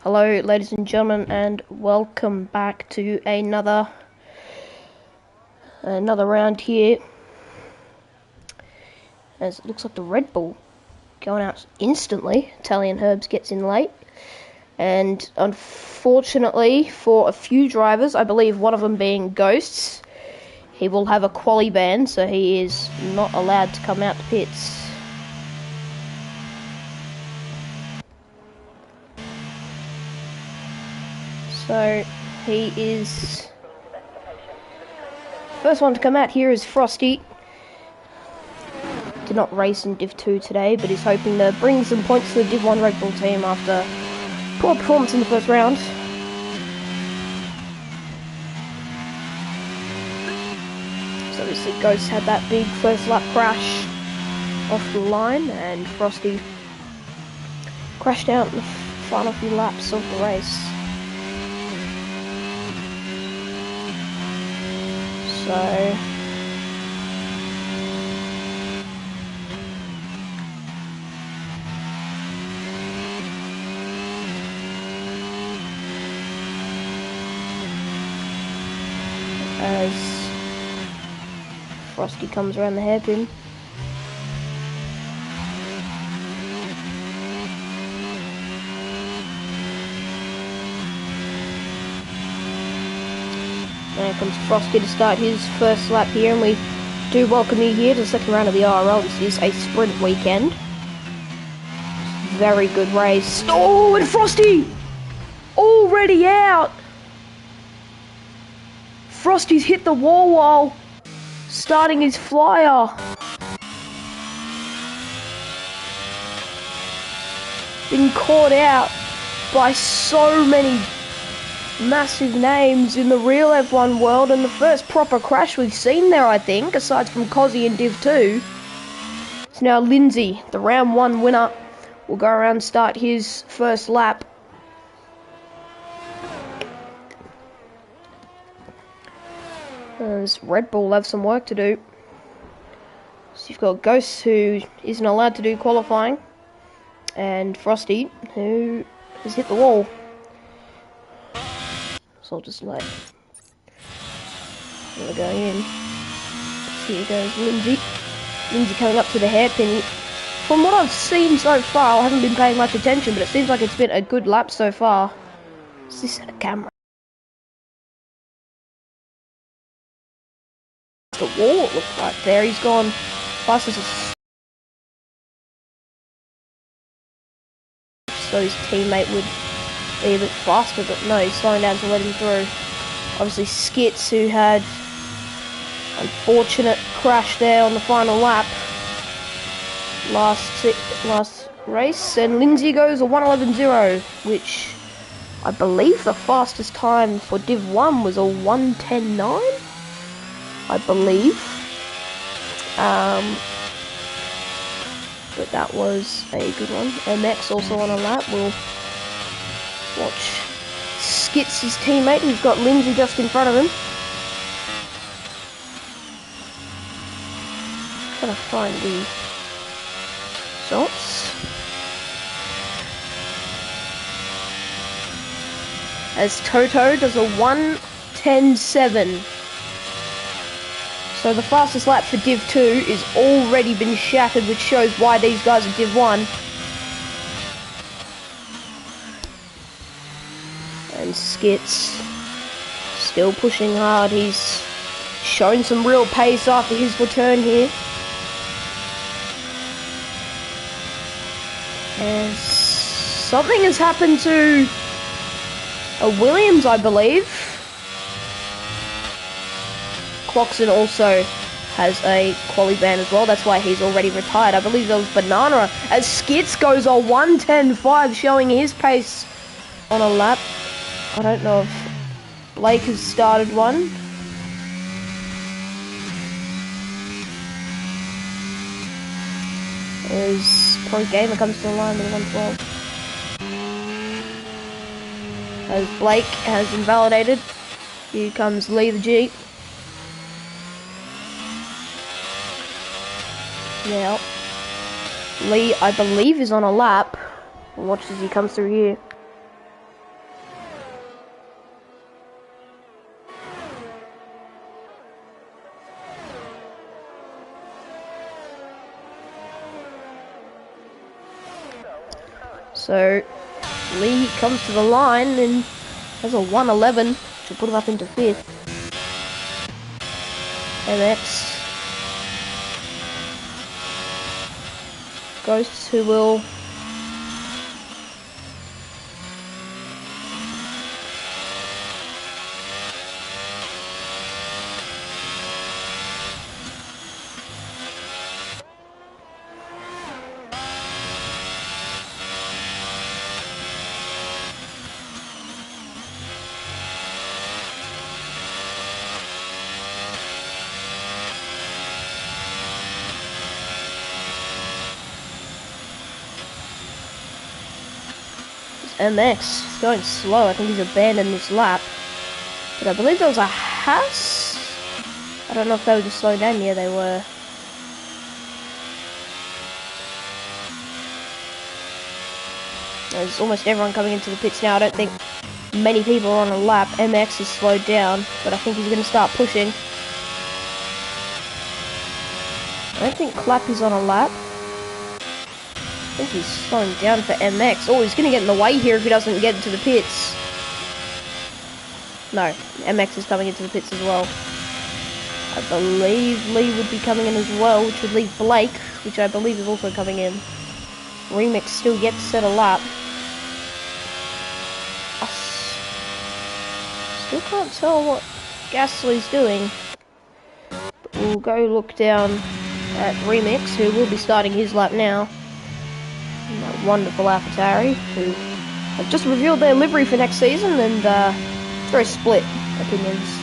Hello ladies and gentlemen, and welcome back to another round here, as it looks like the Red Bull going out instantly. Italian Herbs gets in late, and unfortunately for a few drivers, I believe one of them being Ghosts, he will have a quali ban, so he is not allowed to come out to pits. So he is first one to come out here is Frosty. Did not race in Div 2 today, but he's hoping to bring some points to the Div 1 Red Bull team after poor performance in the first round. So obviously Ghost had that big first lap crash off the line, and Frosty crashed out in the final few laps of the race. So as Frosty comes around the hairpin, there comes Frosty to start his first lap here, and we do welcome you here to the second round of the RL. This is a sprint weekend. Very good race. Oh, and Frosty already out. Frosty's hit the wall while starting his flyer. Been caught out by so many massive names in the real F1 world, and the first proper crash we've seen there, I think, aside from Cozzy in Div 2. It's now Lindsay, the round 1 winner, will go around and start his first lap. As Red Bull have some work to do. So you've got Ghost, who isn't allowed to do qualifying, and Frosty, who has hit the wall. So I'll just let we're going in. Here goes Lindsay. Lindsay coming up to the hairpin. From what I've seen so far, I haven't been paying much attention, but it seems like it's been a good lap so far. Is this a camera? The wall, it looks like there. He's gone fast as a... so his teammate would be a bit faster, but no, he's slowing down to let him through. Obviously Skits, who had unfortunate crash there on the final lap last race, and Lindsay goes a 1:11.0, which I believe the fastest time for Div 1 was a 1:10.9, I believe. But that was a good one. MX also on a lap. We'll watch Skits, his teammate, who's got Lindsay just in front of him. Trying to find the results. As Toto does a 1:10.7. So the fastest lap for Div 2 is already been shattered, which shows why these guys are Div 1. And Skits still pushing hard. He's shown some real pace after his return here. And something has happened to a Williams, I believe. Cloxon also has a quali ban as well. That's why he's already retired. I believe that was Banana. As Skits goes a 1:10.5, showing his pace on a lap. I don't know if Blake has started one. As Pro Gamer comes to the line with 1:12. As Blake has invalidated, here comes Lee the Jeep. Now, Lee, I believe, is on a lap. Watch as he comes through here. So Lee comes to the line and has a 1:11 to put him up into 5th. MX Ghosts, who will MX is going slow. I think he's abandoned this lap. But I believe there was a Haas. I don't know if they were just slowing down. Yeah, they were. There's almost everyone coming into the pits now. I don't think many people are on a lap. MX is slowed down, but I think he's going to start pushing. I don't think Clapp is on a lap. I think he's slowing down for MX. Oh, he's going to get in the way here if he doesn't get into the pits. No, MX is coming into the pits as well. I believe Lee would be coming in as well, which would leave Blake, which I believe is also coming in. Remix still yet to set a lap. I still can't tell what Gasly's doing. But we'll go look down at Remix, who will be starting his lap now. And that wonderful AlphaTauri, who have just revealed their livery for next season, and very split opinions.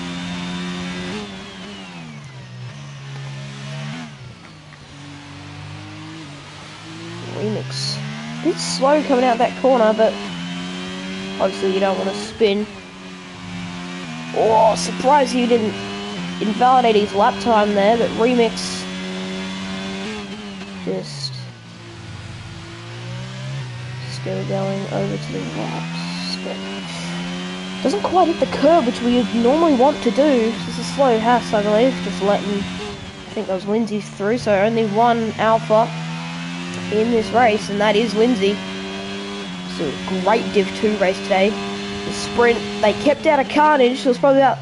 Remix. A bit slow coming out that corner, but obviously you don't want to spin. Oh, surprised you didn't invalidate his lap time there, but Remix just still going over to the laps, but doesn't quite hit the curb, which we would normally want to do. This is a slow Haas, I believe, just letting, I think that was Lindsay through, so only one Alpha in this race, and that is Lindsay. It's a great Div 2 race today. The sprint, they kept out of carnage. There was probably about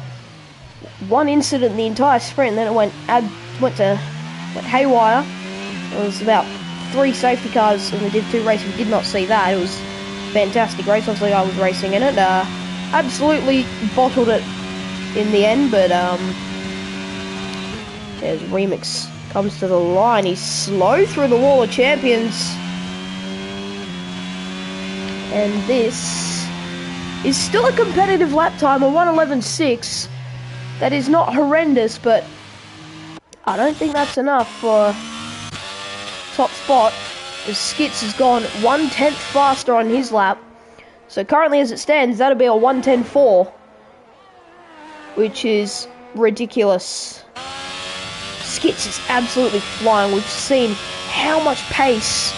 one incident in the entire sprint, and then it went haywire. There was about 3 safety cars in the Div 2 race. We did not see that. It was a fantastic race. Obviously, I was racing in it. Absolutely bottled it in the end, but there's Remix comes to the line. He's slow through the wall of champions, and this is still a competitive lap time, a 1:11.6. That is not horrendous, but I don't think that's enough for top spot, as Skits has gone 1/10 faster on his lap. So currently as it stands, that'll be a 1:10.4, which is ridiculous. Skits is absolutely flying. We've seen how much pace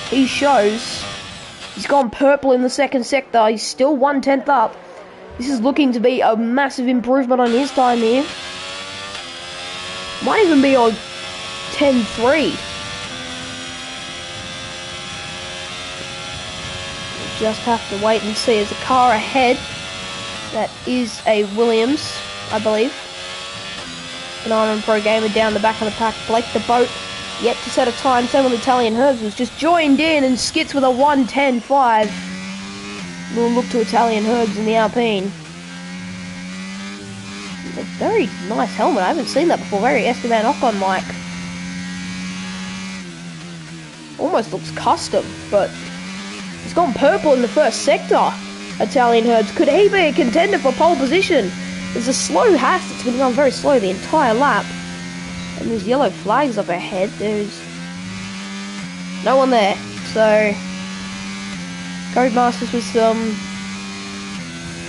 he shows. He's gone purple in the second sector. He's still 1/10 up. This is looking to be a massive improvement on his time here. Might even be on 10.3. Just have to wait and see. There's a car ahead. That is a Williams, I believe. Banana and Pro Gamer down the back of the pack. Blake the Boat yet to set a time. Same with Italian Herbs was just joined in, and Skits with a 1:10.5. We'll look to Italian Herbs in the Alpine. A very nice helmet. I haven't seen that before. Very Esteban Ocon-like. Almost looks custom, but he's gone purple in the first sector. Italian Herbs. Could he be a contender for pole position? There's a slow Haas that's been going very slow the entire lap. And there's yellow flags up ahead. There's no one there. So Codemasters with some...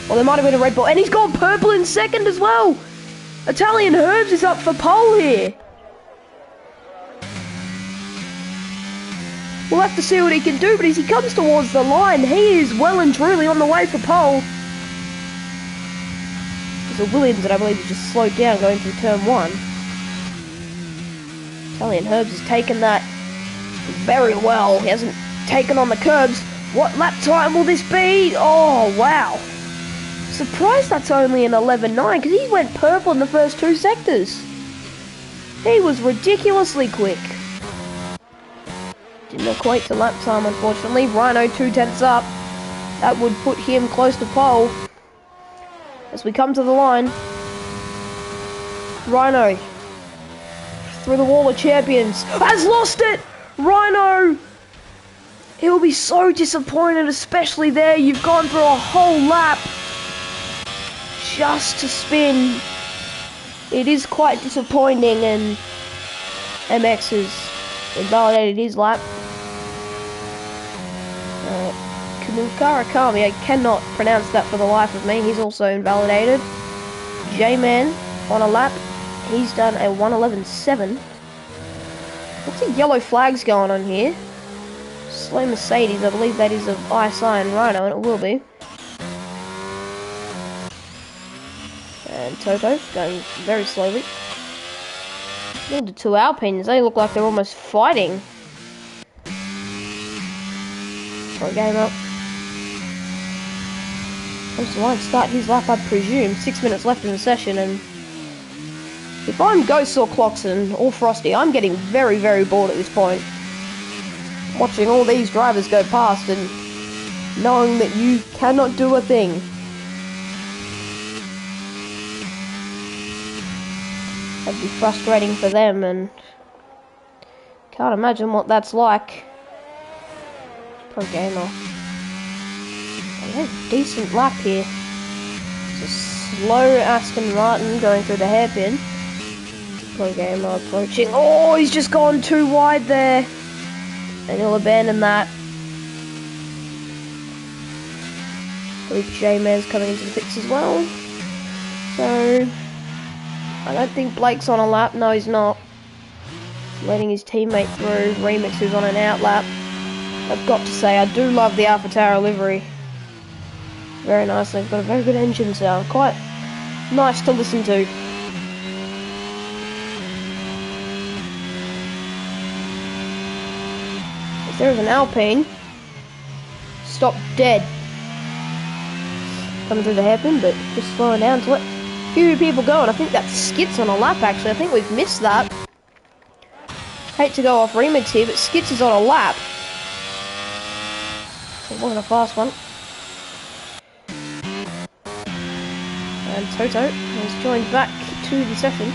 well, there might have been a Red Bull. And he's gone purple in second as well. Italian Herbs is up for pole here. We'll have to see what he can do, but as he comes towards the line, he is well and truly on the way for pole. There's a Williams that I believe has just slowed down going through turn 1. Italian Herbs has taken that very well. He hasn't taken on the curbs. What lap time will this be? Oh, wow. Surprised that's only an 11.9 because he went purple in the first 2 sectors. He was ridiculously quick. Didn't equate to lap time, unfortunately. Rhino 2/10 up. That would put him close to pole. As we come to the line. Rhino. Through the wall of champions. Has lost it! Rhino! He'll be so disappointed, especially there. You've gone through a whole lap just to spin. It is quite disappointing, and MX has invalidated his lap. Kamukarakami, I cannot pronounce that for the life of me. He's also invalidated. J-Man on a lap. He's done a 1:11.7. What's the yellow flags going on here? Slow Mercedes, I believe that is of ISI and Rhino, and it will be. And Toto going very slowly. Look at the 2 Alpines, they look like they're almost fighting. Pro game up. Comes to line, start his lap, I presume. 6 minutes left in the session, and if I'm Ghost or Cloxon or Frosty, I'm getting very, very bored at this point. Watching all these drivers go past and knowing that you cannot do a thing. That'd be frustrating for them, and can't imagine what that's like. Pro gamer. They had a decent lap here. It's a slow Aston Martin going through the hairpin. Pro gamer approaching. Oh, he's just gone too wide there. And he'll abandon that. I believe J-Man's coming into the pits as well. So, I don't think Blake's on a lap. No, he's not. He's letting his teammate through. Remix, who's on an out lap. I've got to say, I do love the AlphaTauri livery. Very nice. They've got a very good engine sound. Quite nice to listen to. There's an Alpine. Stop dead. Coming through the hairpin, but just slowing down to let a few people go. And I think that's Skits on a lap, actually. I think we've missed that. Hate to go off Remix here, but Skits is on a lap. So it wasn't a fast one. And Toto has joined back to the session.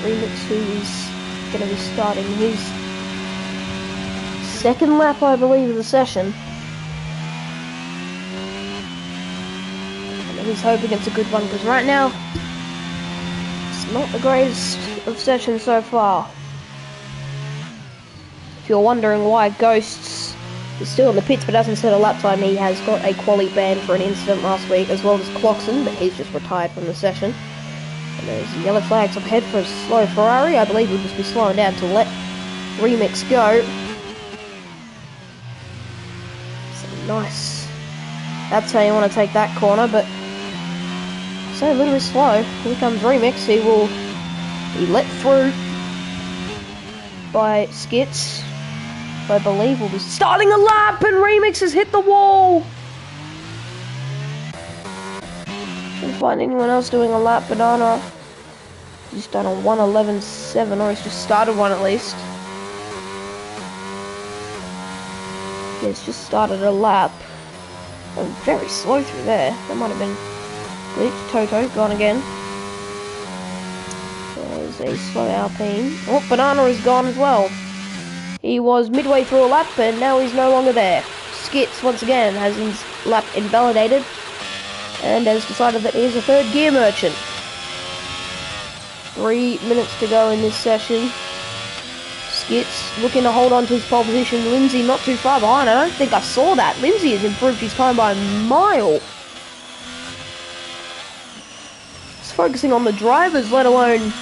Remix, who is going to be starting his second lap, I believe, of the session. And he's hoping it's a good one, because right now, it's not the greatest of sessions so far. If you're wondering why Ghosts is still in the pits but hasn't set a lap time, he has got a quali ban for an incident last week, as well as Cloxon, but he's just retired from the session. And there's yellow flags up ahead for a slow Ferrari. I believe we'll just be slowing down to let Remix go. Nice. That's how you want to take that corner, but so a little bit slow. Here comes Remix. He will be let through by Skits. I believe we'll be starting a lap, and Remix has hit the wall. Can't find anyone else doing a lap. Banana. He's done a 1:11.7, or he's just started one at least. Yeah, it's just started a lap. I'm very slow through there. That might have been glitch. Toto gone again. There's a slow Alpine. Oh, Banana is gone as well. He was midway through a lap and now he's no longer there. Skits once again has his lap invalidated and has decided that he is a third gear merchant. 3 minutes to go in this session. Skits looking to hold on to his pole position. Lindsay not too far behind. I don't think I saw that. Lindsay has improved his time by a mile. He's focusing on the drivers, let alone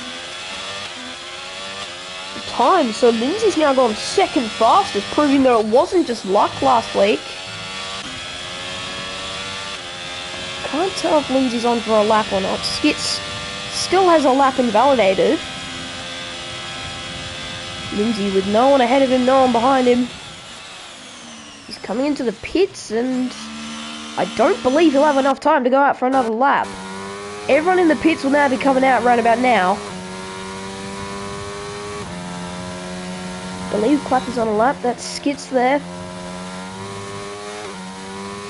the time. So Lindsay's now gone second fastest, proving that it wasn't just luck last week. Can't tell if Lindsay's on for a lap or not. Skits still has a lap invalidated. Lindsay with no one ahead of him, no one behind him. He's coming into the pits, and I don't believe he'll have enough time to go out for another lap. Everyone in the pits will now be coming out right about now. I believe Clappy's on a lap. That's Skits there.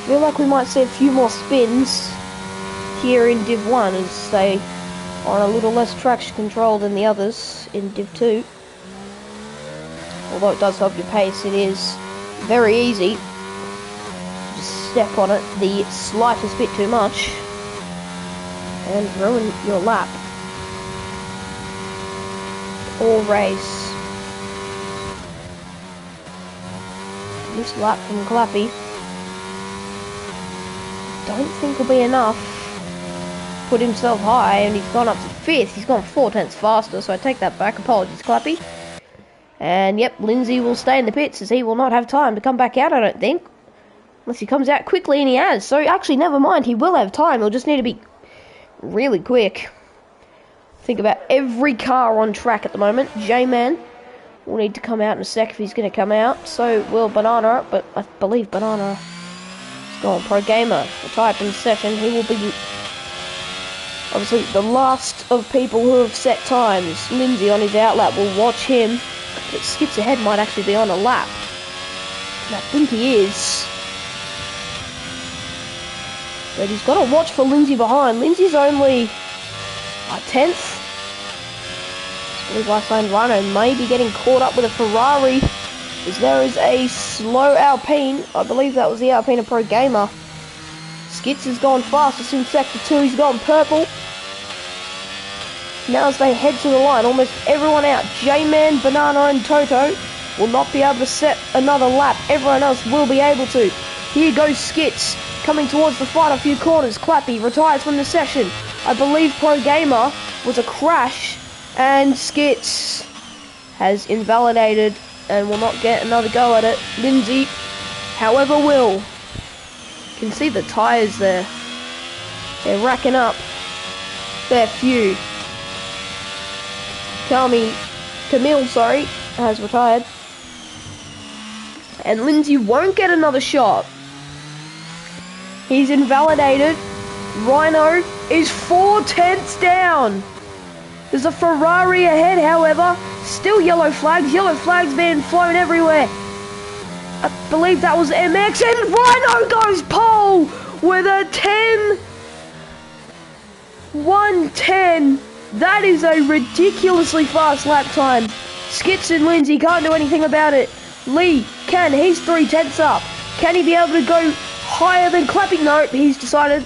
Feel like we might see a few more spins here in Div 1 as they are on a little less traction control than the others in Div 2. Although it does help your pace, it is very easy. Just step on it the slightest bit too much and ruin your lap or race. This lap from Clappy don't think will be enough. Put himself high, and he's gone up to 5th. He's gone 4/10 faster, so I take that back. Apologies, Clappy. And yep, Lindsay will stay in the pits as he will not have time to come back out, I don't think. Unless he comes out quickly, and he has. So actually, never mind, he will have time. He'll just need to be really quick. Think about every car on track at the moment. J-Man will need to come out in a sec if he's going to come out. So will Banana, but I believe Banana is gone. Pro Gamer retired from the session. He will be obviously the last of people who have set times. Lindsay on his outlap will watch him. But Skits ahead might actually be on a lap. And I think he is. But he's got to watch for Lindsay behind. Lindsay's only a 10th. I believe last lane Rhino may be getting caught up with a Ferrari, as there is a slow Alpine. I believe that was the Alpine of Pro Gamer. Skits has gone fastest in Sector 2. He's gone purple. Now as they head to the line, almost everyone out. J-Man, Banana and Toto will not be able to set another lap. Everyone else will be able to. Here goes Skits, coming towards the final few corners. Clappy retires from the session. I believe Pro Gamer was a crash, and Skits has invalidated and will not get another go at it. Lindsay, however, will. You can see the tyres there. They're racking up their few. Camille, has retired. And Lindsay won't get another shot. He's invalidated. Rhino is 4/10 down. There's a Ferrari ahead, however. Still yellow flags. Yellow flags being flown everywhere. I believe that was MX, and Rhino goes pole with a 1:10. That is a ridiculously fast lap time. Skits and Lindsay can't do anything about it. Lee can. He's 3/10 up. Can he be able to go higher than Clappy? No, he's decided.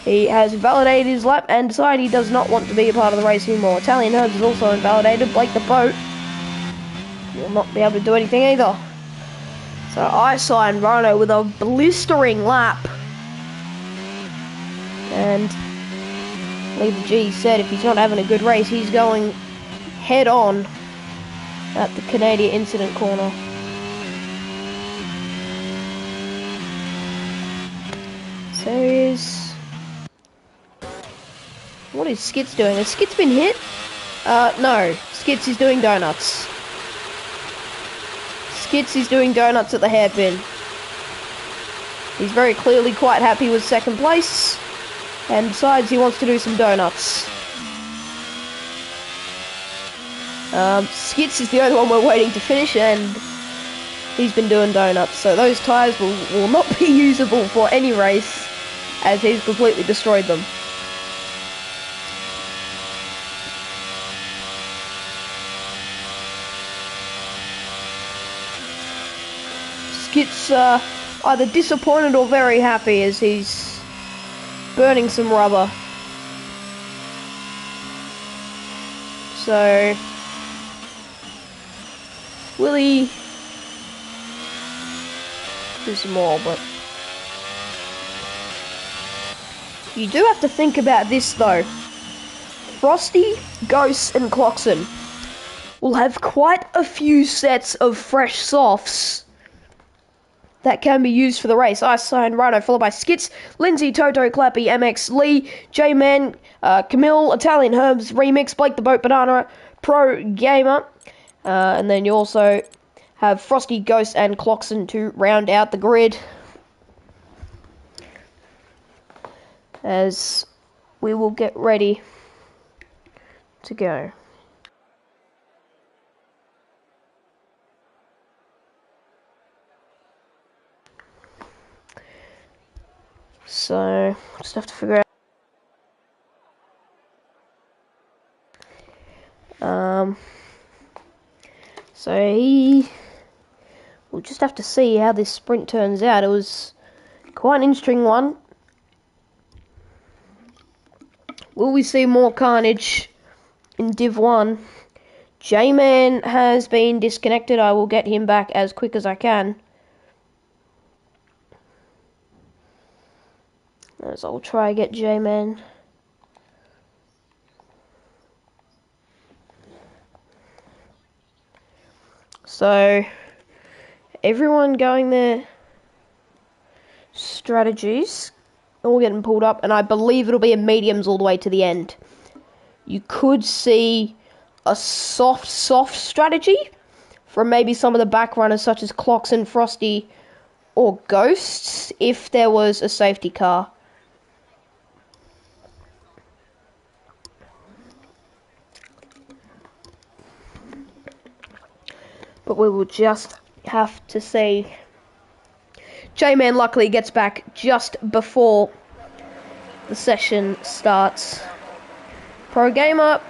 He has invalidated his lap and decided he does not want to be a part of the race anymore. Italian Herbs is also invalidated. Blake the Boat will not be able to do anything either. So I signed Rhino with a blistering lap. And Lever G said if he's not having a good race, he's going head on at the Canadian incident corner. So is... What is Skits doing? Has Skits been hit? No. Skits is doing donuts. Skits is doing donuts at the hairpin. He's very clearly quite happy with second place, and decides he wants to do some donuts. Skits is the only one we're waiting to finish, and he's been doing donuts. So those tyres will not be usable for any race, as he's completely destroyed them. Skits either disappointed or very happy as he's burning some rubber. So will he do some more? But you do have to think about this though. Frosty, Ghost and Cloxon will have quite a few sets of fresh softs that can be used for the race. I signed Rhino, followed by Skits, Lindsay, Toto, Clappy, MX, Lee, J-Man, Camille, Italian Herbs, Remix, Blake the Boat, Banana, Pro Gamer. And then you also have Frosty, Ghost, and Cloxen to round out the grid. As we will get ready to go. So, just have to figure out. We'll just have to see how this sprint turns out. It was quite an interesting one. Will we see more carnage in Div 1? J-Man has been disconnected. I will get him back as quick as I can. As I'll try get J-Man. So, everyone going their strategies, all getting pulled up, and I believe it'll be a mediums all the way to the end. You could see a soft strategy from maybe some of the back runners such as Cloxen, Frosty, or Ghosts if there was a safety car. But we will just have to see. J-Man luckily gets back just before the session starts. Pro Gamer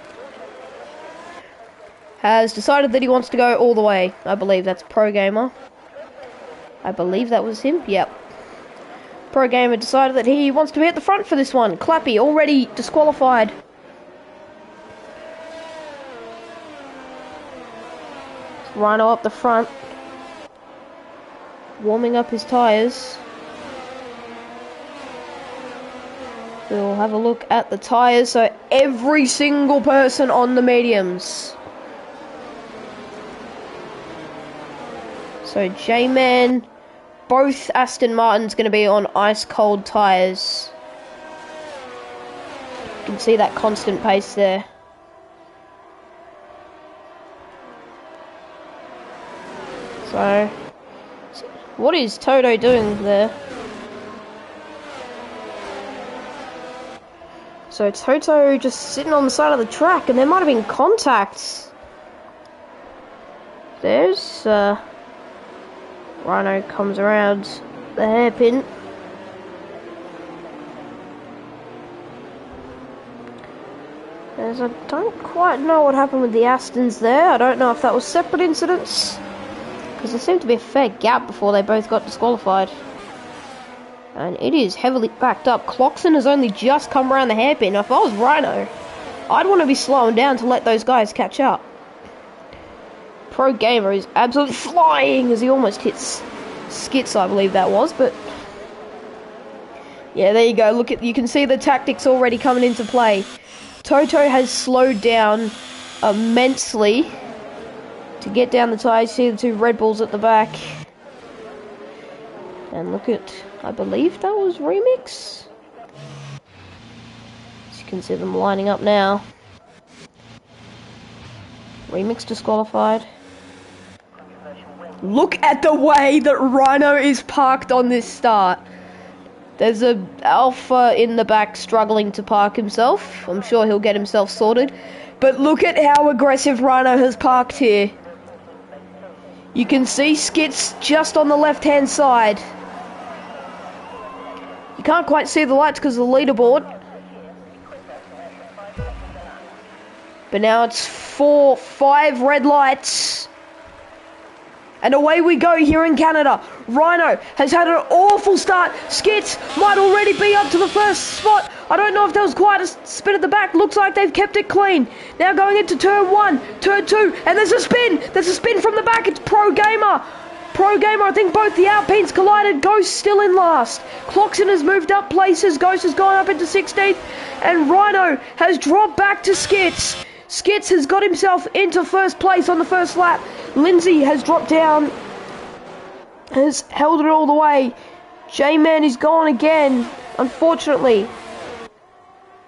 has decided that he wants to go all the way. I believe that's Pro Gamer. I believe that was him. Yep. Pro Gamer decided that he wants to be at the front for this one. Clappy already disqualified. Rhino up the front, warming up his tyres. We'll have a look at the tyres. So every single person on the mediums. So J-Man, both Aston Martin's going to be on ice cold tyres. You can see that constant pace there. So, what is Toto doing there? So Toto just sitting on the side of the track, and there might have been contacts. There's, Rhino comes around the hairpin. As I don't quite know what happened with the Astons there. I don't know if that was separate incidents, because there seemed to be a fair gap before they both got disqualified. And it is heavily backed up. Cloxen has only just come around the hairpin. If I was Rhino, I'd want to be slowing down to let those guys catch up. Pro Gamer is absolutely flying as he almost hits Skits, I believe that was. But yeah, there you go. Look at, you can see the tactics already coming into play. Toto has slowed down immensely to get down the tyres. See the two Red Bulls at the back. And look at, I believe that was Remix. As you can see them lining up now. Remix disqualified. Look at the way that Rhino is parked on this start. There's a Alpha in the back struggling to park himself. I'm sure he'll get himself sorted. But look at how aggressive Rhino has parked here. You can see Skits just on the left-hand side. You can't quite see the lights because of the leaderboard. But now it's 4, 5 red lights. And away we go here in Canada. Rhino has had an awful start. Skits might already be up to the first spot. I don't know if there was quite a spin at the back. Looks like they've kept it clean. Now going into turn 1, turn 2, and there's a spin. There's a spin from the back. It's Pro Gamer. Pro Gamer, I think both the Alpines collided. Ghost still in last. Cloxen has moved up places. Ghost has gone up into 16th. And Rhino has dropped back to Skits. Skits has got himself into first place on the first lap. Lindsay has dropped down, has held it all the way. J-Man is gone again, unfortunately.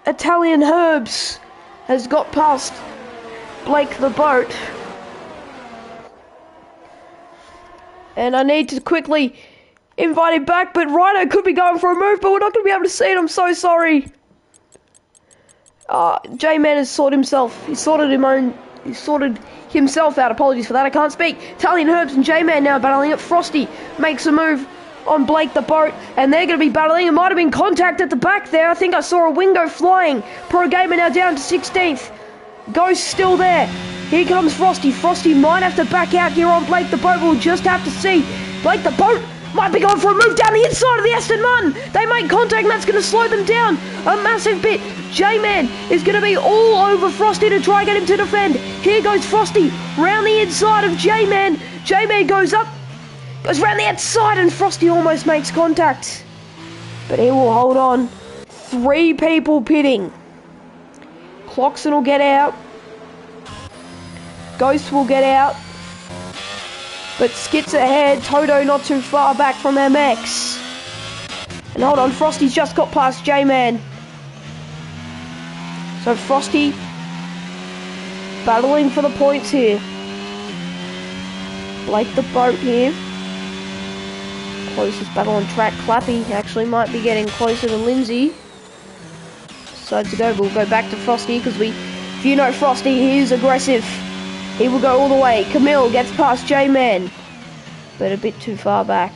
Italian Herbs has got past Blake the Boat. And I need to quickly invite him back, but Rhino could be going for a move, but we're not going to be able to see it. I'm so sorry. J-Man has sorted himself. He sorted himself out. Apologies for that. I can't speak. Italian Herbs and J-Man now battling it. Frosty makes a move on Blake the Boat, and they're going to be battling. It might have been contact at the back there. I think I saw a window flying. Pro Gamer now down to 16th. Ghost still there. Here comes Frosty. Frosty might have to back out here on Blake the Boat. We'll just have to see. Blake the Boat might be going for a move down the inside of the Aston Martin. They make contact, and that's going to slow them down a massive bit. J-Man is going to be all over Frosty to try and get him to defend. Here goes Frosty round the inside of J-Man. J-Man goes up, goes round the outside, and Frosty almost makes contact. But he will hold on. 3 people pitting. Clockson will get out. Ghost will get out. But Skit's ahead. Toto not too far back from MX. And hold on, Frosty's just got past J-Man. So Frosty battling for the points here. Blake the Boat here. Closest battle on track. Clappy actually might be getting closer to Lindsay. Decides to go, but we'll go back to Frosty because if you know Frosty, he is aggressive. He will go all the way. Camille gets past J-Man, but a bit too far back.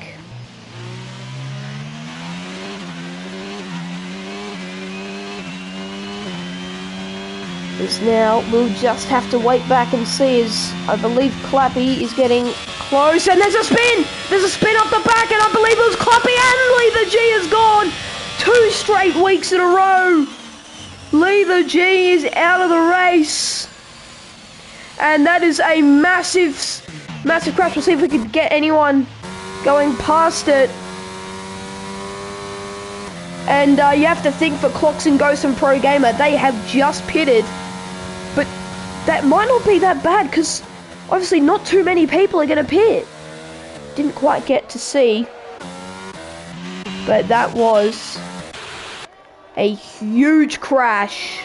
As now, we'll just have to wait back and see as I believe Clappy is getting close. And there's a spin! There's a spin off the back, and I believe it was Clappy, and Lee the G is gone! 2 straight weeks in a row! Lee the G is out of the race. And that is a massive crash. We'll see if we can get anyone going past it. And you have to think for Clockson, Ghost and Pro Gamer, they have just pitted. But that might not be that bad because obviously not too many people are going to pit. Didn't quite get to see. But that was a huge crash.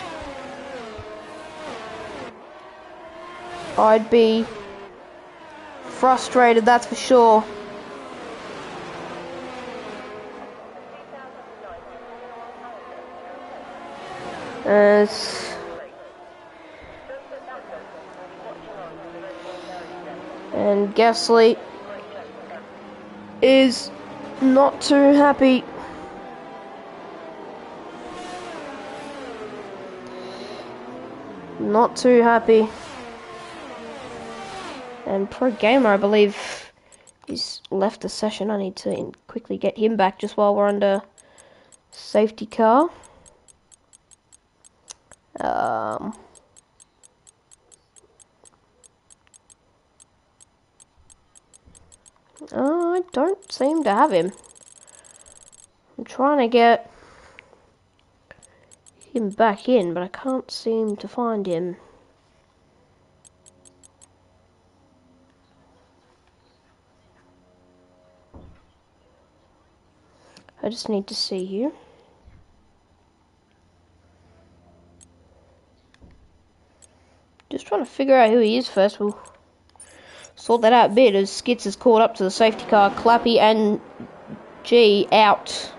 I'd be frustrated, that's for sure. And Gasly is not too happy. Not too happy. And Pro Gamer, I believe, he's left the session. I need to quickly get him back just while we're under safety car. I don't seem to have him. I'm trying to get him back in, but I can't seem to find him. I just need to see here. Just trying to figure out who he is first. We'll sort that out a bit as Skits is caught up to the safety car. Clappy and G out.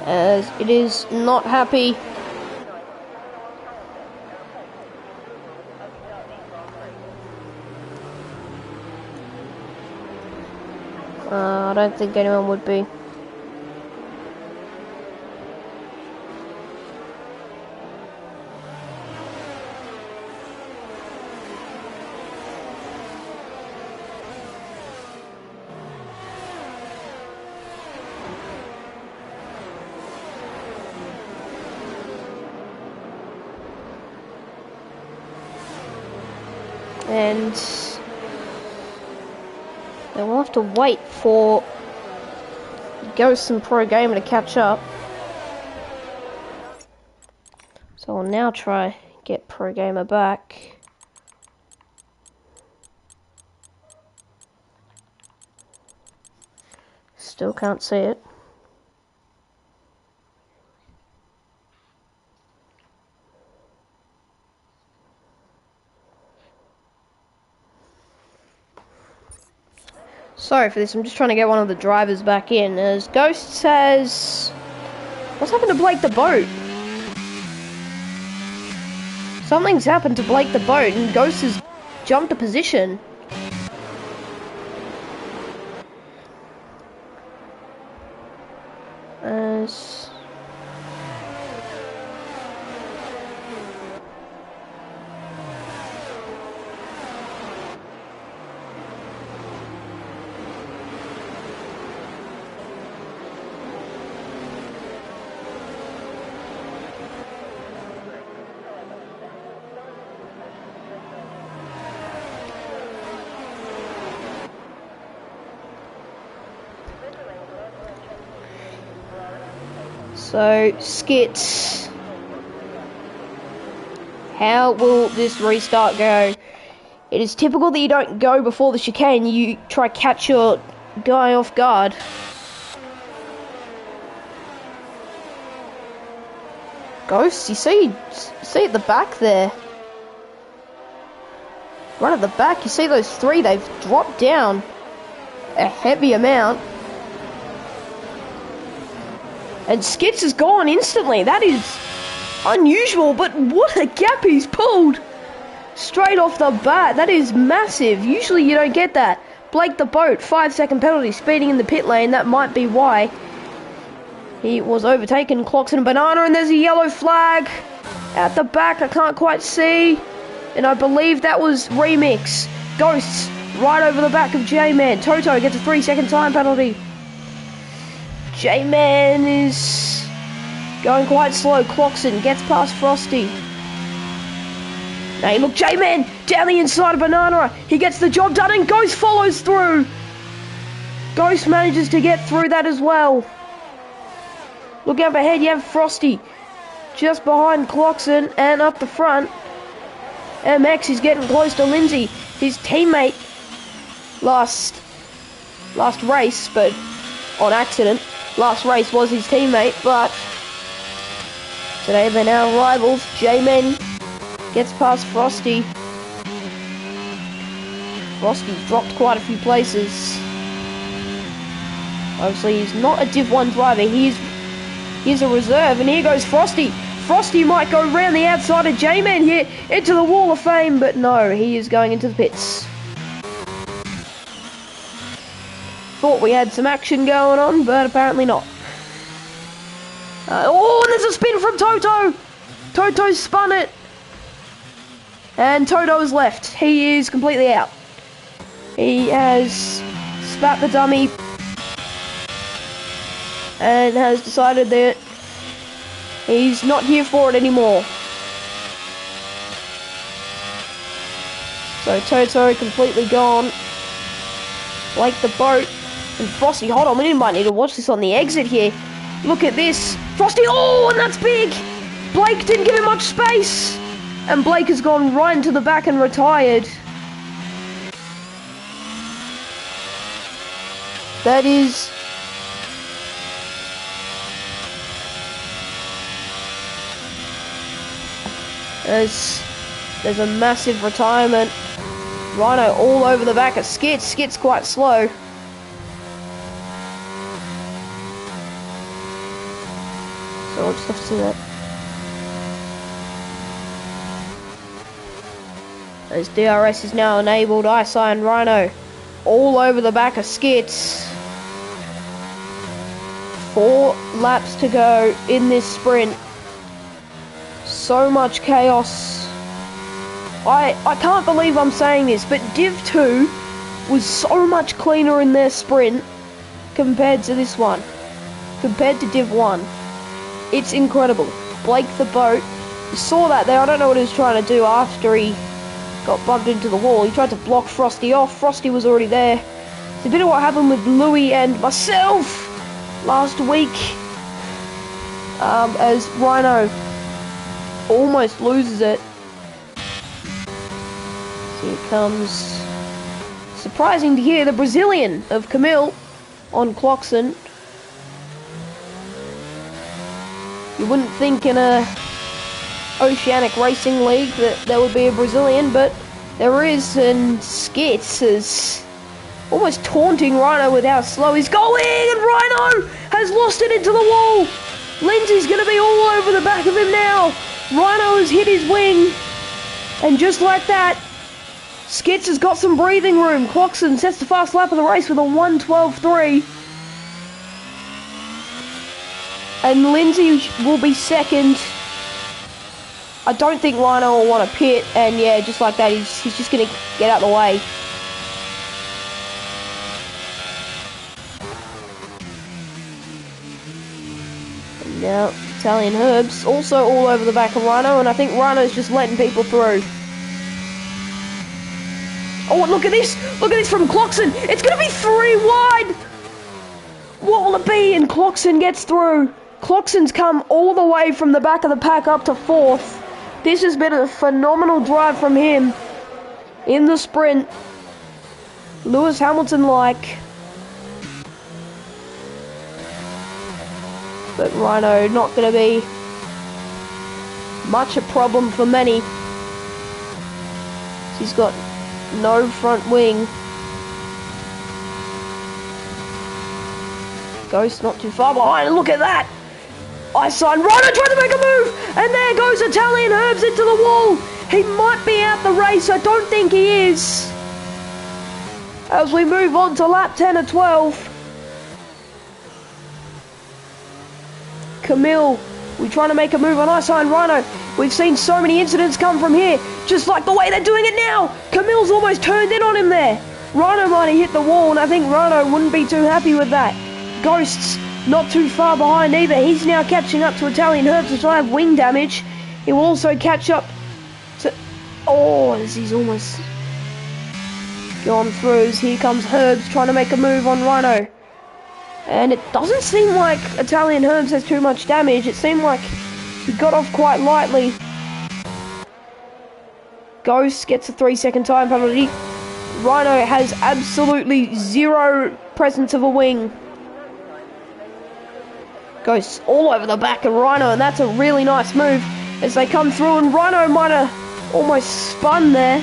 As it is not happy. I don't think anyone would be. And then we'll have to wait for Ghost and Pro Gamer to catch up. So I'll now try get Pro Gamer back. Still can't see it. Sorry for this, I'm just trying to get one of the drivers back in. As Ghost says... What's happened to Blake the boat? Something's happened to Blake the boat and Ghost has jumped a position. As... So, skits. How will this restart go? It is typical that you don't go before the chicane, you try catch your guy off guard. Ghosts, you see at the back there. Right at the back, you see those three, they've dropped down a heavy amount. And Skits is gone instantly. That is unusual, but what a gap he's pulled. Straight off the bat. That is massive. Usually you don't get that. Blake the boat, 5-second penalty, speeding in the pit lane. That might be why. He was overtaken. Clocks in Banana, and there's a yellow flag. At the back, I can't quite see. And I believe that was Remix. Ghosts right over the back of J-Man. Toto gets a 3-second time penalty. J-Man is going quite slow. Clockson gets past Frosty. Now look, J-Man down the inside of Banana. He gets the job done and Ghost follows through. Ghost manages to get through that as well. Look up ahead, you have Frosty just behind Clockson and up the front. MX is getting close to Lindsay, his teammate last race, but on accident. Last race was his teammate, but today they're now rivals. J-Man gets past Frosty. Frosty's dropped quite a few places. Obviously, he's not a Div 1 driver. He's a reserve, and here goes Frosty. Frosty might go round the outside of J-Man here into the Wall of Fame, but no, he is going into the pits. Thought we had some action going on, but apparently not. Oh, and there's a spin from Toto! Toto spun it. And Toto is left. He is completely out. He has spat the dummy and has decided that he's not here for it anymore. So Toto completely gone. Like the boat. And Frosty, hold on, we might need to watch this on the exit here. Look at this. Frosty, oh, and that's big! Blake didn't give him much space. And Blake has gone right into the back and retired. That is... There's a massive retirement. Rhino all over the back of Skits. Skits quite slow. So we'll just have to see that. As DRS is now enabled, ISI and Rhino all over the back of Skits. 4 laps to go in this sprint. So much chaos. I can't believe I'm saying this, but Div 2 was so much cleaner in their sprint compared to this one. Compared to Div 1. It's incredible. Blake the boat. You saw that there. I don't know what he was trying to do after he got bumped into the wall. He tried to block Frosty off. Frosty was already there. It's a bit of what happened with Louis and myself last week. As Rhino almost loses it. So here comes, surprising to hear, the Brazilian of Camille on Clarkson. You wouldn't think in a Oceanic Racing League that there would be a Brazilian, but there is, and Skits is almost taunting Rhino with how slow he's going, and Rhino has lost it into the wall. Lindsay's going to be all over the back of him now. Rhino has hit his wing, and just like that, Skits has got some breathing room. Clarkson sets the fast lap of the race with a 1:12.3. And Lindsay will be second. I don't think Rhino will want to pit, and yeah, just like that, he's just going to get out of the way. And now, Italian Herbs also all over the back of Rhino, and I think Rhino's just letting people through. Oh, look at this! Look at this from Clarkson! It's going to be 3 wide! What will it be? And Clarkson gets through. Clarkson's come all the way from the back of the pack up to 4th. This has been a phenomenal drive from him in the sprint. Lewis Hamilton-like. But Rhino not going to be much a problem for many. He's got no front wing. Ghost not too far behind. Look at that! I signed Rhino trying to make a move, and there goes Italian Herbs into the wall. He might be out the race. I don't think he is. As we move on to lap 10 of 12. Camille, we're trying to make a move on I signed Rhino. We've seen so many incidents come from here, just like the way they're doing it now. Camille's almost turned in on him there. Rhino might have hit the wall, and I think Rhino wouldn't be too happy with that. Ghost's not too far behind either. He's now catching up to Italian Herbs, which will have wing damage. He will also catch up to... Oh, as he's almost gone through. Here comes Herbs trying to make a move on Rhino. And it doesn't seem like Italian Herbs has too much damage. It seemed like he got off quite lightly. Ghost gets a 3-second time penalty. Rhino has absolutely zero presence of a wing. Goes all over the back of Rhino, and that's a really nice move as they come through, and Rhino might have almost spun there,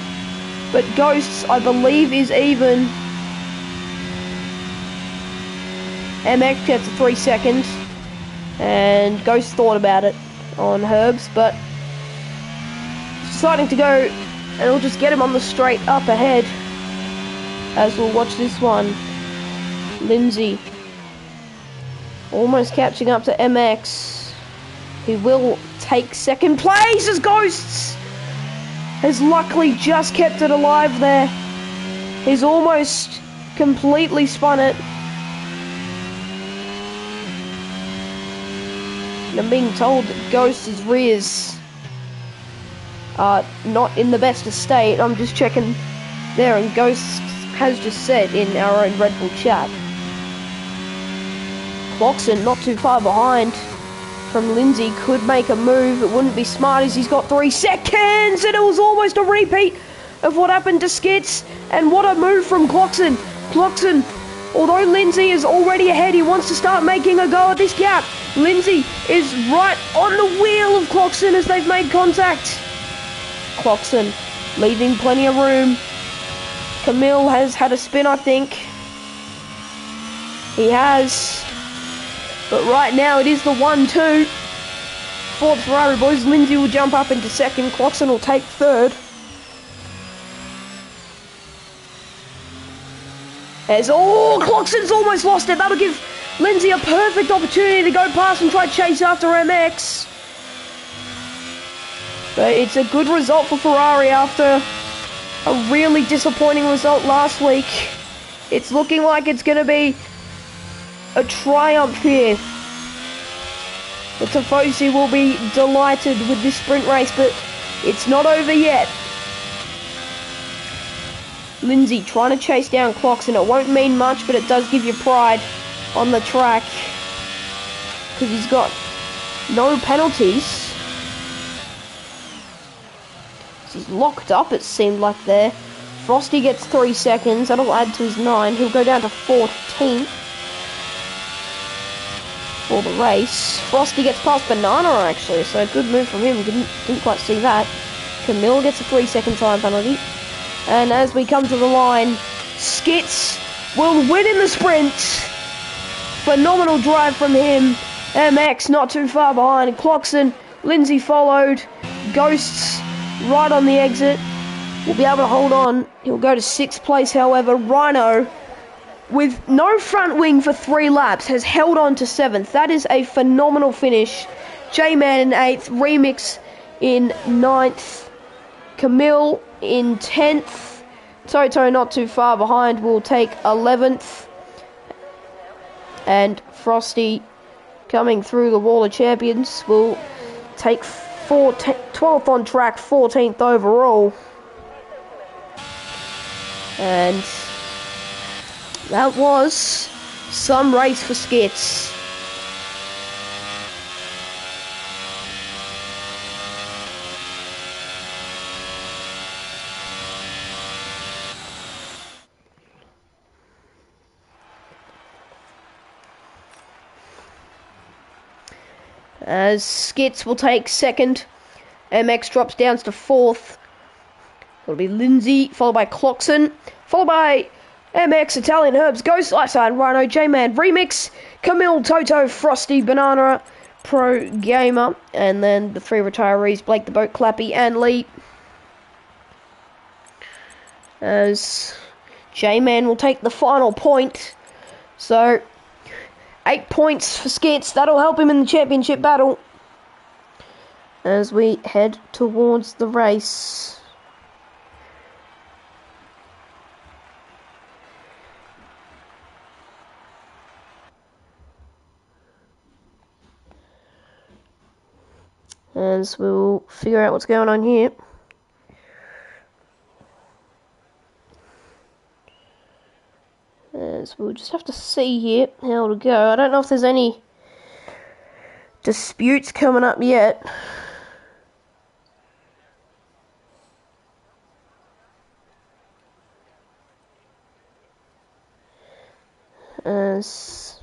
but Ghosts, I believe, is even. MX gets a 3 seconds, and Ghost thought about it on Herbs, but deciding to go, and it'll just get him on the straight up ahead as we'll watch this one. Lindsay almost catching up to MX. He will take second place as Ghosts has luckily just kept it alive there. He's almost completely spun it. And I'm being told that Ghost's rears are not in the best of state. I'm just checking there, and Ghost has just said in our own Red Bull chat. Clarkson not too far behind from Lindsay, could make a move. It wouldn't be smart as he's got 3 seconds, and it was almost a repeat of what happened to Skits. And what a move from Clarkson. Clarkson, although Lindsay is already ahead, he wants to start making a go at this gap. Lindsay is right on the wheel of Clarkson as they've made contact. Clarkson leaving plenty of room. Camille has had a spin, I think. He has. But right now it is the 1-2 for the Ferrari boys. Lindsay will jump up into second. Clarkson will take third. Clarkson's almost lost it. That'll give Lindsay a perfect opportunity to go past and try to chase after MX. But it's a good result for Ferrari after a really disappointing result last week. It's looking like it's going to be a triumph here. The Tifosi will be delighted with this sprint race, but it's not over yet. Lindsay trying to chase down Clarkson. It won't mean much, but it does give you pride on the track because he's got no penalties. was locked up, it seemed like there. Frosty gets 3 seconds. That'll add to his 9. He'll go down to 14th for the race. Frosty gets past Banana, actually, so a good move from him. Didn't quite see that. Camille gets a 3-second time penalty. And as we come to the line, Skits will win in the sprint. Phenomenal drive from him. MX not too far behind. Cloxon, Lindsay followed. Ghosts right on the exit. Will be able to hold on. He'll go to 6th place, however. Rhino, with no front wing for 3 laps, has held on to 7th. That is a phenomenal finish. J-Man in 8th. Remix in 9th. Camille in 10th. Toto not too far behind will take 11th. And Frosty, coming through the Wall of Champions, will take 12th on track, 14th overall. And that was some race for Skits. As Skits will take 2nd, MX drops down to 4th. It'll be Lindsay, followed by Cloxon, followed by MX, Italian Herbs, Ghost, Lifeside, Rhino, J-Man, Remix, Camille, Toto, Frosty, Banana, Pro Gamer, and then the 3 retirees, Blake the Boat, Clappy, and Lee. As J-Man will take the final point. So, 8 points for Skits. That'll help him in the championship battle as we head towards the race. As we'll figure out what's going on here. As we'll just have to see here how it'll go. I don't know if there's any disputes coming up yet. As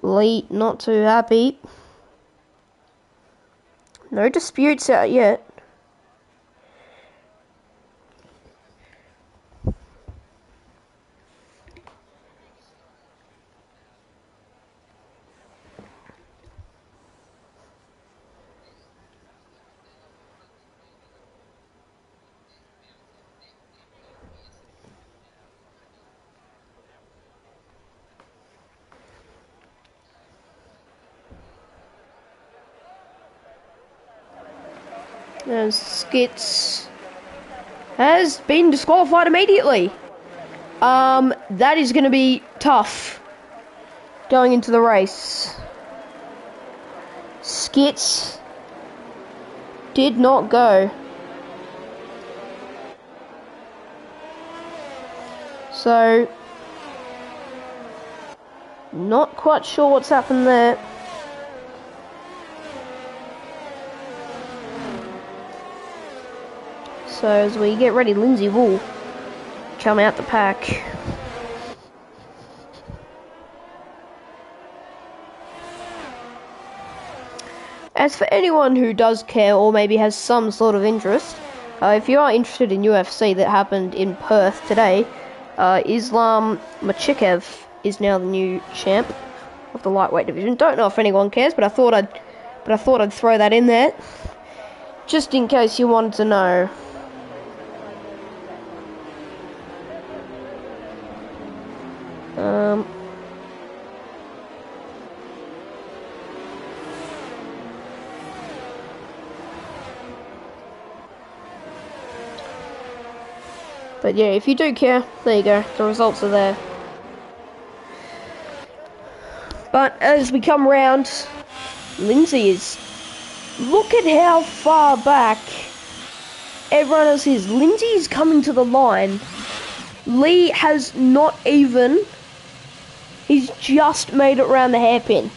Lee not too happy. No disputes out yet. As Skits has been disqualified immediately. That is going to be tough going into the race. Skits did not go. So, not quite sure what's happened there. So as we get ready, Lindsay will come out the pack. As for anyone who does care or maybe has some sort of interest, if you are interested in UFC that happened in Perth today, Islam Makhachev is now the new champ of the lightweight division. Don't know if anyone cares, but I thought I'd throw that in there just in case you wanted to know. But yeah, if you do care, there you go. The results are there. But as we come round, Lindsay is... Look at how far back everyone else is. Lindsay is coming to the line. Lee has not even... He's just made it around the hairpin.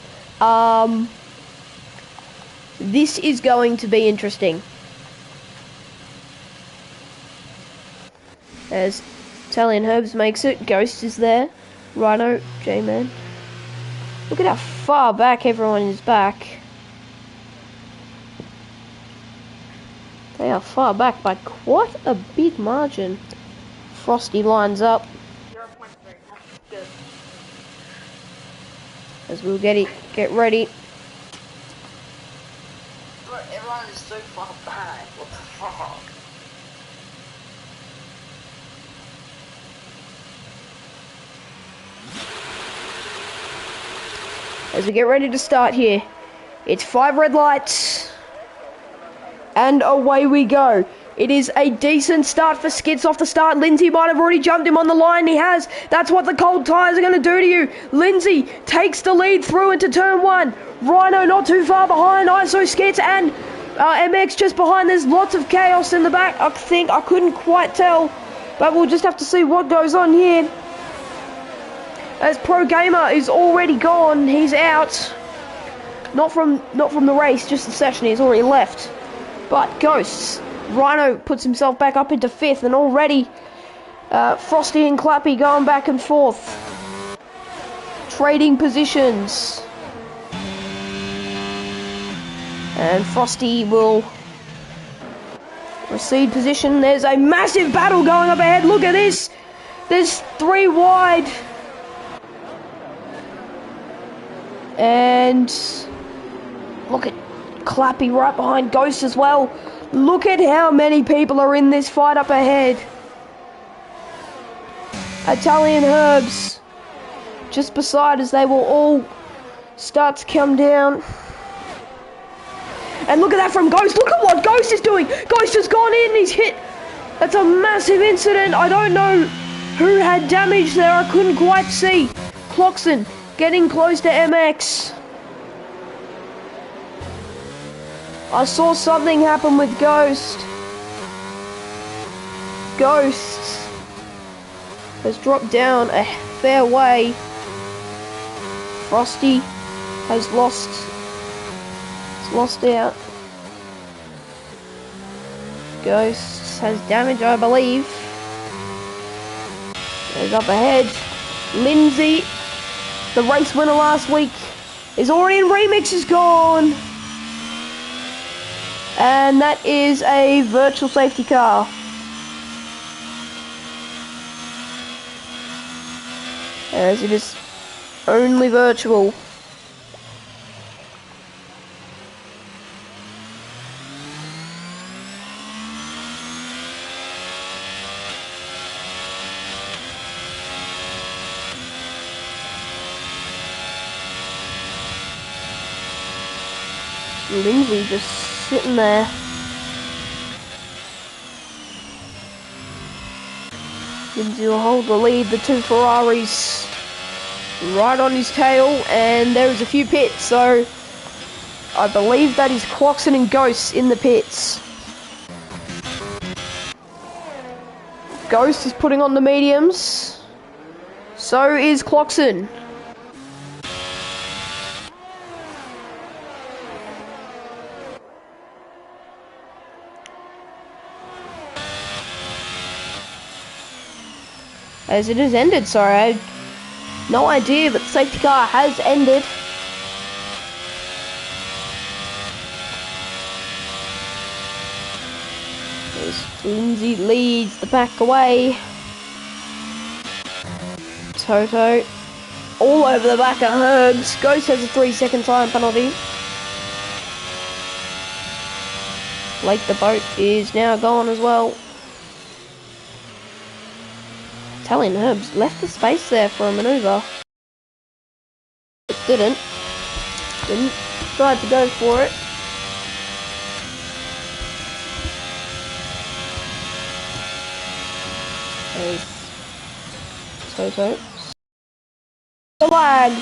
This is going to be interesting. As Italian Herbs makes it, Ghost is there. Rhino, J-Man. Look at how far back everyone is back. They are far back by quite a big margin. Frosty lines up. 0.3. Good. As we'll get ready. Bro, everyone is so far back. What the fuck? As we get ready to start here. It's 5 red lights. And away we go. It is a decent start for Skits off the start. Lindsay might have already jumped him on the line. He has. That's what the cold tyres are going to do to you. Lindsay takes the lead through into turn 1. Rhino not too far behind. ISO Skits and MX just behind. There's lots of chaos in the back. I think I couldn't quite tell. But we'll just have to see what goes on here. As Pro Gamer is already gone. He's out. Not from the race, just the session. He's already left. But Ghosts. Rhino puts himself back up into 5th, and already Frosty and Clappy going back and forth. Trading positions. And Frosty will recede position. There's a massive battle going up ahead. Look at this. There's 3 wide. And look at Clappy right behind Ghost as well. Look at how many people are in this fight up ahead. Italian Herbs just beside us. They will all start to come down. And look at that from Ghost. Look at what Ghost is doing. Ghost has gone in. He's hit. That's a massive incident. I don't know who had damage there. I couldn't quite see. Cloxon getting close to MX. I saw something happen with Ghost. Ghost has dropped down a fair way. Frosty has lost out. Ghost has damage, I believe. There's up ahead. Lindsay, the race winner last week, is already in remix, is gone. And that is a virtual safety car. As it is only virtual. Lindsay just sitting there. Lindsay will hold the lead, the 2 Ferraris right on his tail, and there is a few pits, so I believe that is Cloxon and Ghost in the pits. Ghost is putting on the mediums, so is Cloxon. As it has ended, sorry, I had no idea, but the safety car has ended. As Lindsay leads the pack away. Toto all over the back of Herbs. Ghost has a 3-second time penalty. Blake the boat is now gone as well. Italian Herbs left the space there for a manoeuvre. It didn't. Tried to go for it. There's Toto. The lag.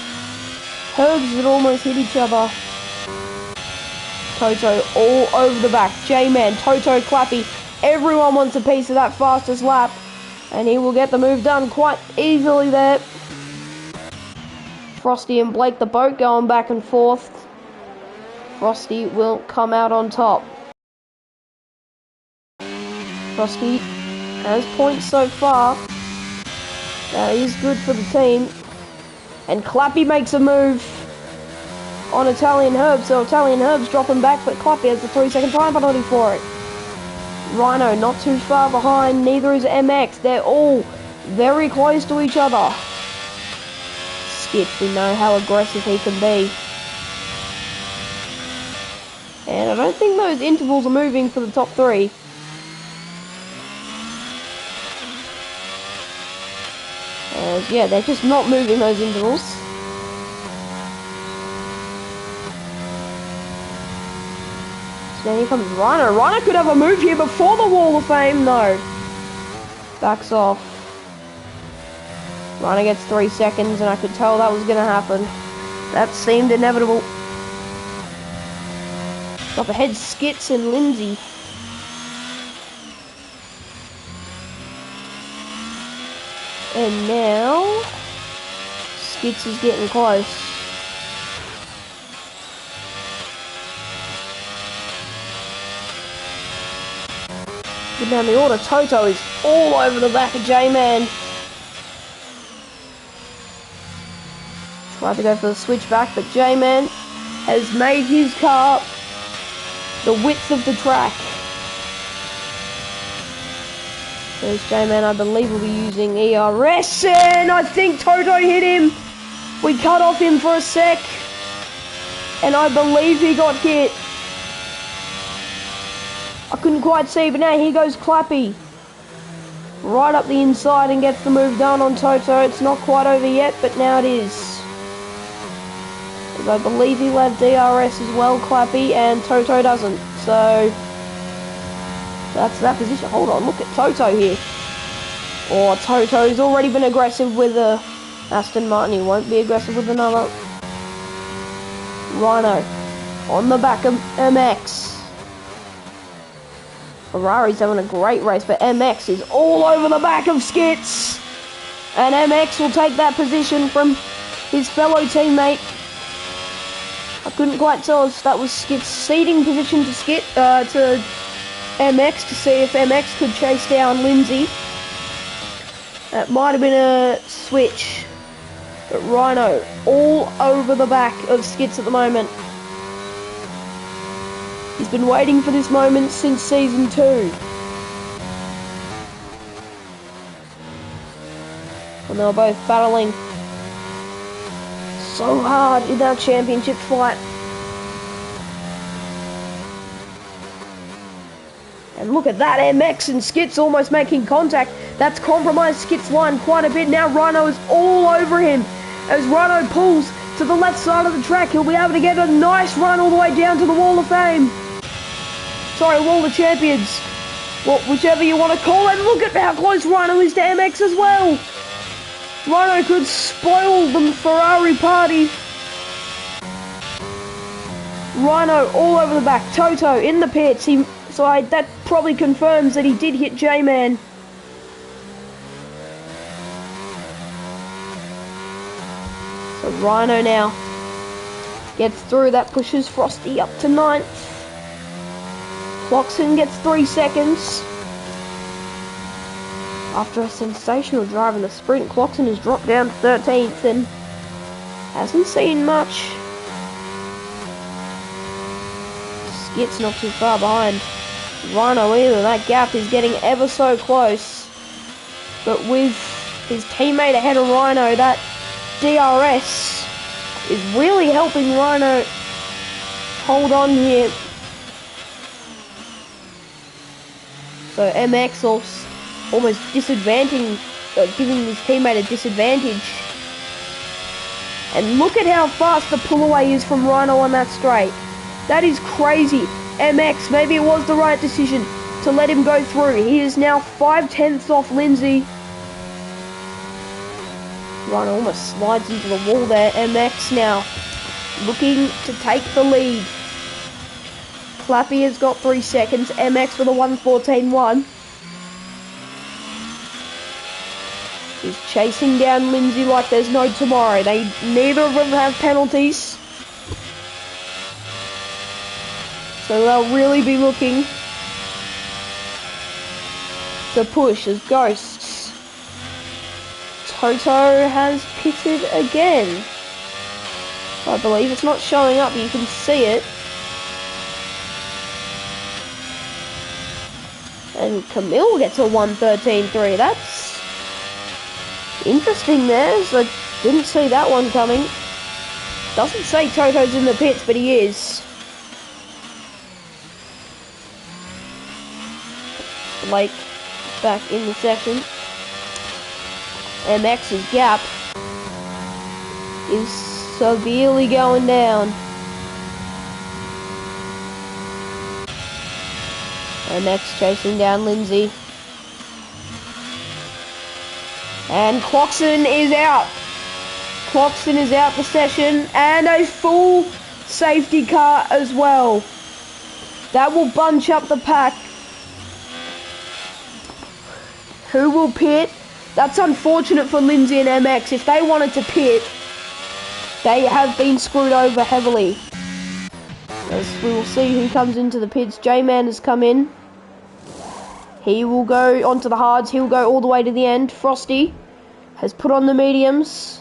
Herbs had almost hit each other. Toto all over the back. J-Man, Toto, Clappy. Everyone wants a piece of that fastest lap. And he will get the move done quite easily there. Frosty and Blake the boat going back and forth. Frosty will come out on top. Frosty has points so far. That is good for the team. And Clappy makes a move on Italian Herb, so Italian Herb's dropping back, but Clappy has the 3-second time penalty for it. Rhino not too far behind, neither is MX. They're all very close to each other. Skits, we know how aggressive he can be. And I don't think those intervals are moving for the top 3. Yeah, they're just not moving those intervals. So now here comes Rhino. Rhino could have a move here before the Wall of Fame. No. Backs off. Rhino gets 3 seconds, and I could tell that was going to happen. That seemed inevitable. Up ahead, Skits and Lindsay. And now, Skits is getting close. But down the order, Toto is all over the back of J-Man. Tried to go for the switch back, but J-Man has made his car the width of the track. There's J-Man, I believe, will be using ERS, and I think Toto hit him. We cut off him for a sec, and I believe he got hit. I couldn't quite see, but now here goes Clappy. Right up the inside and gets the move done on Toto. It's not quite over yet, but now it is. As I believe he'll have DRS as well, Clappy, and Toto doesn't. So that's that position. Hold on, look at Toto here. Oh, Toto's already been aggressive with a Aston Martin. He won't be aggressive with another. Rhino on the back of MX. Ferrari's having a great race, but MX is all over the back of Skits. And MX will take that position from his fellow teammate. I couldn't quite tell if that was Skits' seating position to MX to see if MX could chase down Lindsay. That might have been a switch. But Rhino all over the back of Skits at the moment. He's been waiting for this moment since season 2. And they were both battling so hard in that championship fight. And look at that, MX and Skits almost making contact. That's compromised Skits' line quite a bit. Now Rhino is all over him. As Rhino pulls to the left side of the track, he'll be able to get a nice run all the way down to the Wall of Fame. Sorry, Wall of Champions. Well, whichever you want to call it. Look at how close Rhino is to MX as well. Rhino could spoil the Ferrari party. Rhino all over the back. Toto in the pits. That probably confirms that he did hit J-Man. So Rhino now gets through. That pushes Frosty up to 9th. Cloxon gets 3 seconds. After a sensational drive in the sprint, Cloxon has dropped down to 13th and hasn't seen much. Skit's not too far behind Rhino either. That gap is getting ever so close. But with his teammate ahead of Rhino, that DRS is really helping Rhino hold on here. So MX almost giving his teammate a disadvantage. And look at how fast the pull away is from Rhino on that straight. That is crazy. MX, maybe it was the right decision to let him go through. He is now 5/10 off Lindsay. Rhino almost slides into the wall there. MX now looking to take the lead. Clappy has got 3 seconds. MX with a 1:14.1. He's chasing down Lindsay like there's no tomorrow. Neither of them have penalties. So they'll really be looking to push as Ghosts. Toto has pitted again. I believe it's not showing up, but you can see it. And Camille gets a 113.3. That's interesting there. So I didn't see that one coming. Doesn't say Toto's in the pits, but he is. Blake back in the session. MX's gap is severely going down. MX chasing down Lindsay. And Cloxon is out. Cloxon is out the session, and a full safety car as well. That will bunch up the pack. Who will pit? That's unfortunate for Lindsay and MX. If they wanted to pit, they have been screwed over heavily. As we will see who comes into the pits. J-Man has come in. He will go onto the hards. He'll go all the way to the end. Frosty has put on the mediums.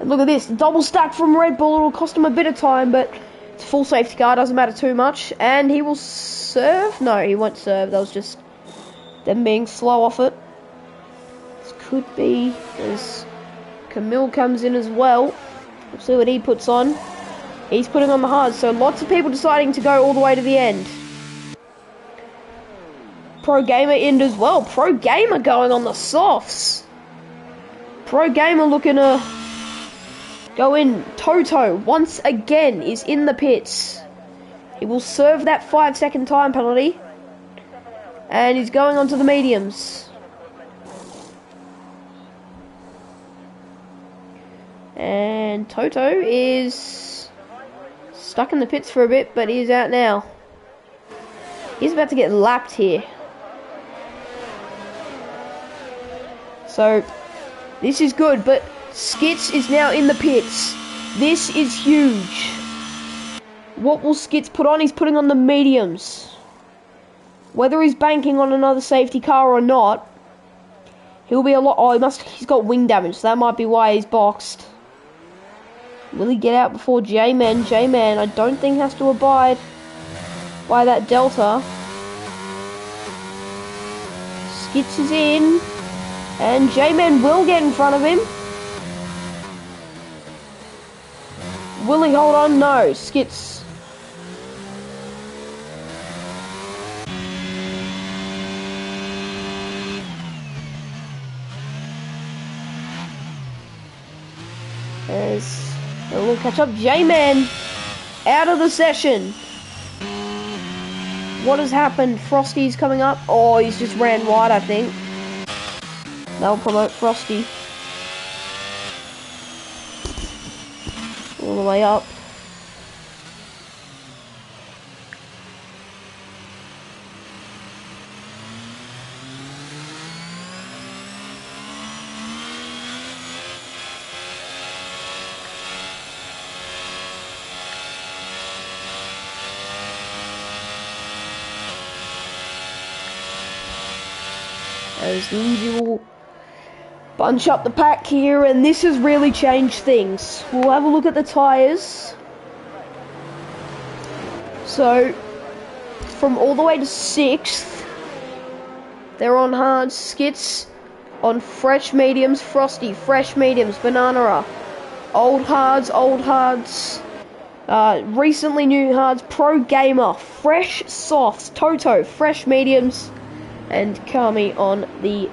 And look at this, double stack from Red Bull. It'll cost him a bit of time, but it's a full safety car, doesn't matter too much. And he will serve? No, he won't serve. That was just them being slow off it. This could be as Camille comes in as well. We'll see what he puts on. He's putting on the hard, so lots of people deciding to go all the way to the end. Pro Gamer in as well. Pro Gamer going on the softs. Pro Gamer looking to go in. Toto, once again, is in the pits. He will serve that 5-second time penalty. And he's going on to the mediums. And Toto is stuck in the pits for a bit, but he's out now. He's about to get lapped here. So, this is good, but Skits is now in the pits. This is huge. What will Skits put on? He's putting on the mediums. Whether he's banking on another safety car or not, he'll be a lot... Oh, he's got wing damage, so that might be why he's boxed. Will he get out before J-Man? J-Man, I don't think has to abide by that delta. Skits is in. And J-Man will get in front of him. Will he hold on? No. Skits. As a little catch up. J-Man out of the session. What has happened? Frosty's coming up. Oh, he's just ran wide, I think. They'll promote Frosty. All the way up. As Lindsay will bunch up the pack here, and this has really changed things. We'll have a look at the tyres. So, from all the way to 6th, they're on hard. Skits on fresh mediums. Frosty, fresh mediums. Banana, old hards, recently new hards. Pro Gamer, fresh softs. Toto, fresh mediums. And Kami on the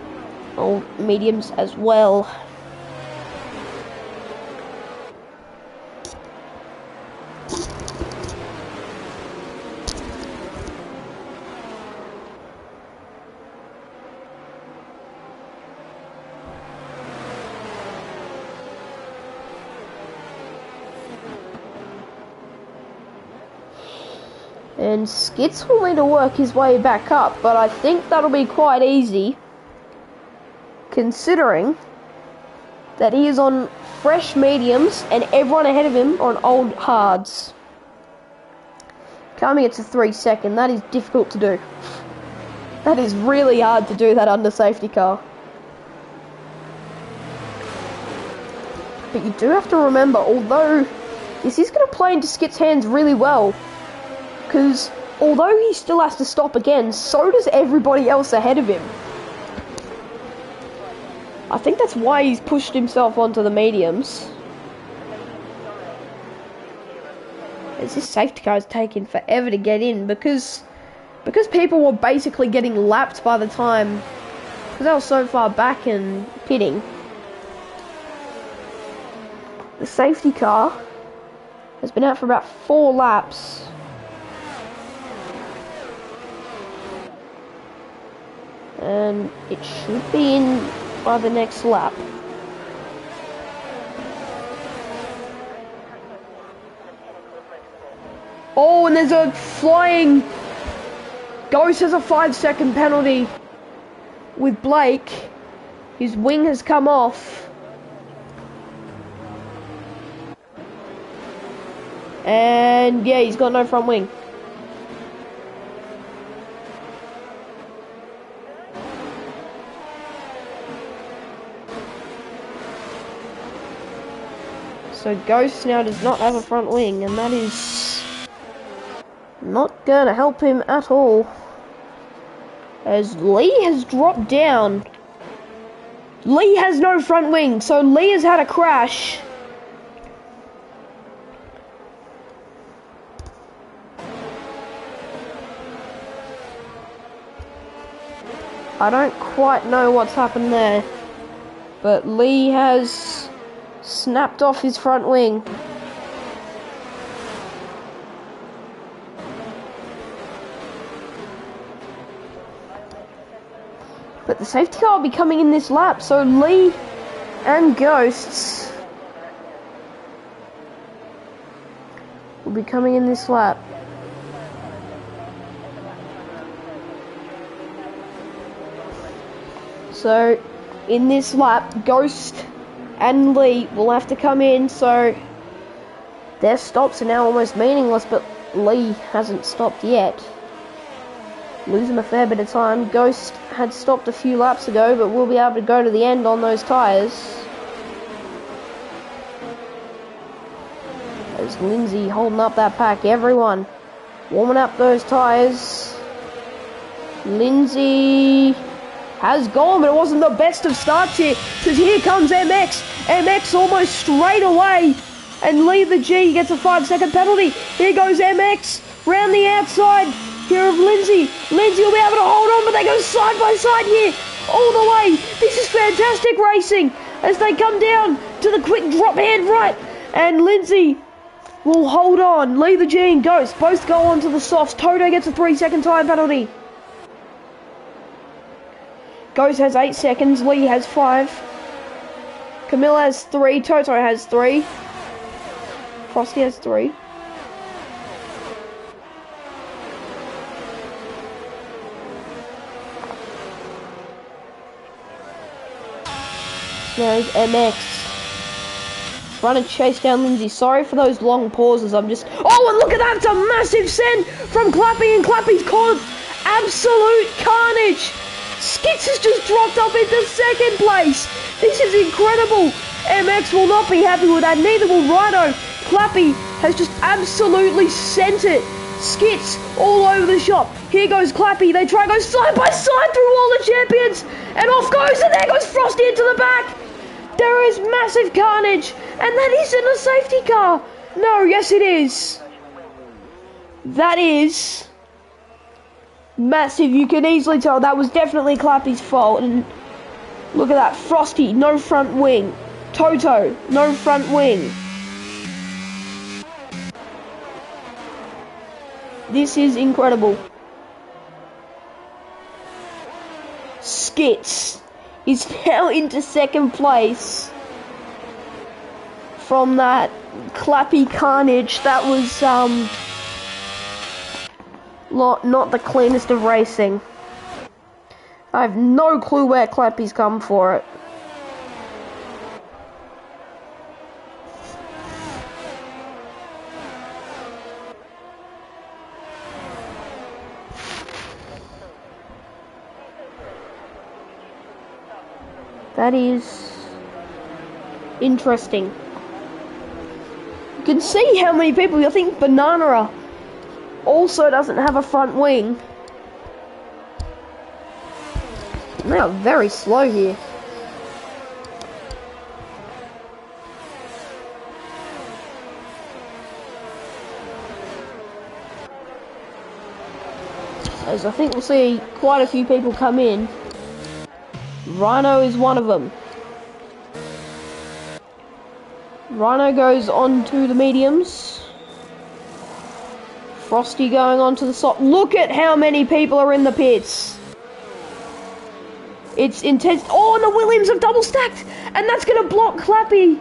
old mediums as well. And Skits will need to work his way back up, but I think that'll be quite easy, considering that he is on fresh mediums and everyone ahead of him on old hards. Coming it to 3 second, that is difficult to do. That is really hard to do that under safety car. But you do have to remember, although this is going to play into Skit's hands really well, because although he still has to stop again, so does everybody else ahead of him. I think that's why he's pushed himself onto the mediums. As this safety car is taking forever to get in, because people were basically getting lapped by the time, because they were so far back and pitting. The safety car has been out for about 4 laps. And it should be in by the next lap. Oh, and there's a flying... Ghost has a 5-second penalty with Blake. His wing has come off. And yeah, he's got no front wing. So Ghost now does not have a front wing, and that is not gonna help him at all. As Lee has dropped down. Lee has no front wing, so Lee has had a crash. I don't quite know what's happened there, but Lee has snapped off his front wing. But the safety car will be coming in this lap, so Lee and Ghosts will be coming in this lap. So, in this lap, Ghost and Lee will have to come in, so their stops are now almost meaningless, but Lee hasn't stopped yet. Losing a fair bit of time. Ghost had stopped a few laps ago, but will be able to go to the end on those tyres. There's Lindsay holding up that pack. Everyone warming up those tyres. Lindsay has gone, but it wasn't the best of starts here, because here comes MX. MX almost straight away, and Lee the G gets a 5-second penalty. Here goes MX round the outside here of Lindsay. Lindsay will be able to hold on, but they go side by side here all the way. This is fantastic racing as they come down to the quick drop hand right, and Lindsay will hold on. Lee the G and Ghost both go on to the softs. Toto gets a 3-second time penalty. Ghost has 8 seconds, Lee has 5. Camilla has 3, Toto has 3. Frosty has 3. There's MX. Run and chase down Lindsay. Sorry for those long pauses, I'm just... Oh, and look at that! It's a massive send from Clappy, and Clappy's caused absolute carnage! Skits has just dropped up into 2nd place. This is incredible. MX will not be happy with that. Neither will Rhino. Clappy has just absolutely sent it. Skits all over the shop. Here goes Clappy. They try to go side by side through all the champions. And off goes, and there goes Frosty into the back. There is massive carnage. And that isn't a safety car. No, yes it is. That is massive. You can easily tell that was definitely Clappy's fault. And look at that. Frosty, no front wing. Toto, no front wing. This is incredible. Skits is now into 2nd place from that Clappy carnage. That was not the cleanest of racing. I have no clue where Clappy's come for it. That is interesting. You can see how many people. I think Banana also doesn't have a front wing. They are very slow here. As I think we'll see quite a few people come in. Rhino is one of them. Rhino goes on to the mediums. Frosty going on to the soft. Look at how many people are in the pits. It's intense. Oh, and the Williams have double stacked. And that's going to block Clappy.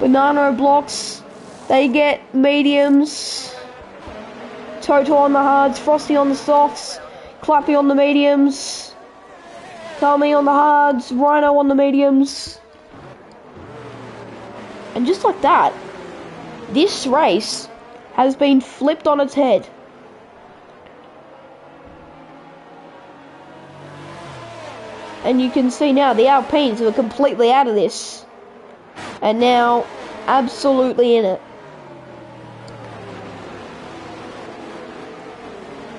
Banana blocks. They get mediums. Toto on the hards, Frosty on the softs, Clappy on the mediums, Tommy on the hards, Rhino on the mediums. And just like that, this race has been flipped on its head. And you can see now the Alpines are completely out of this. And now absolutely in it.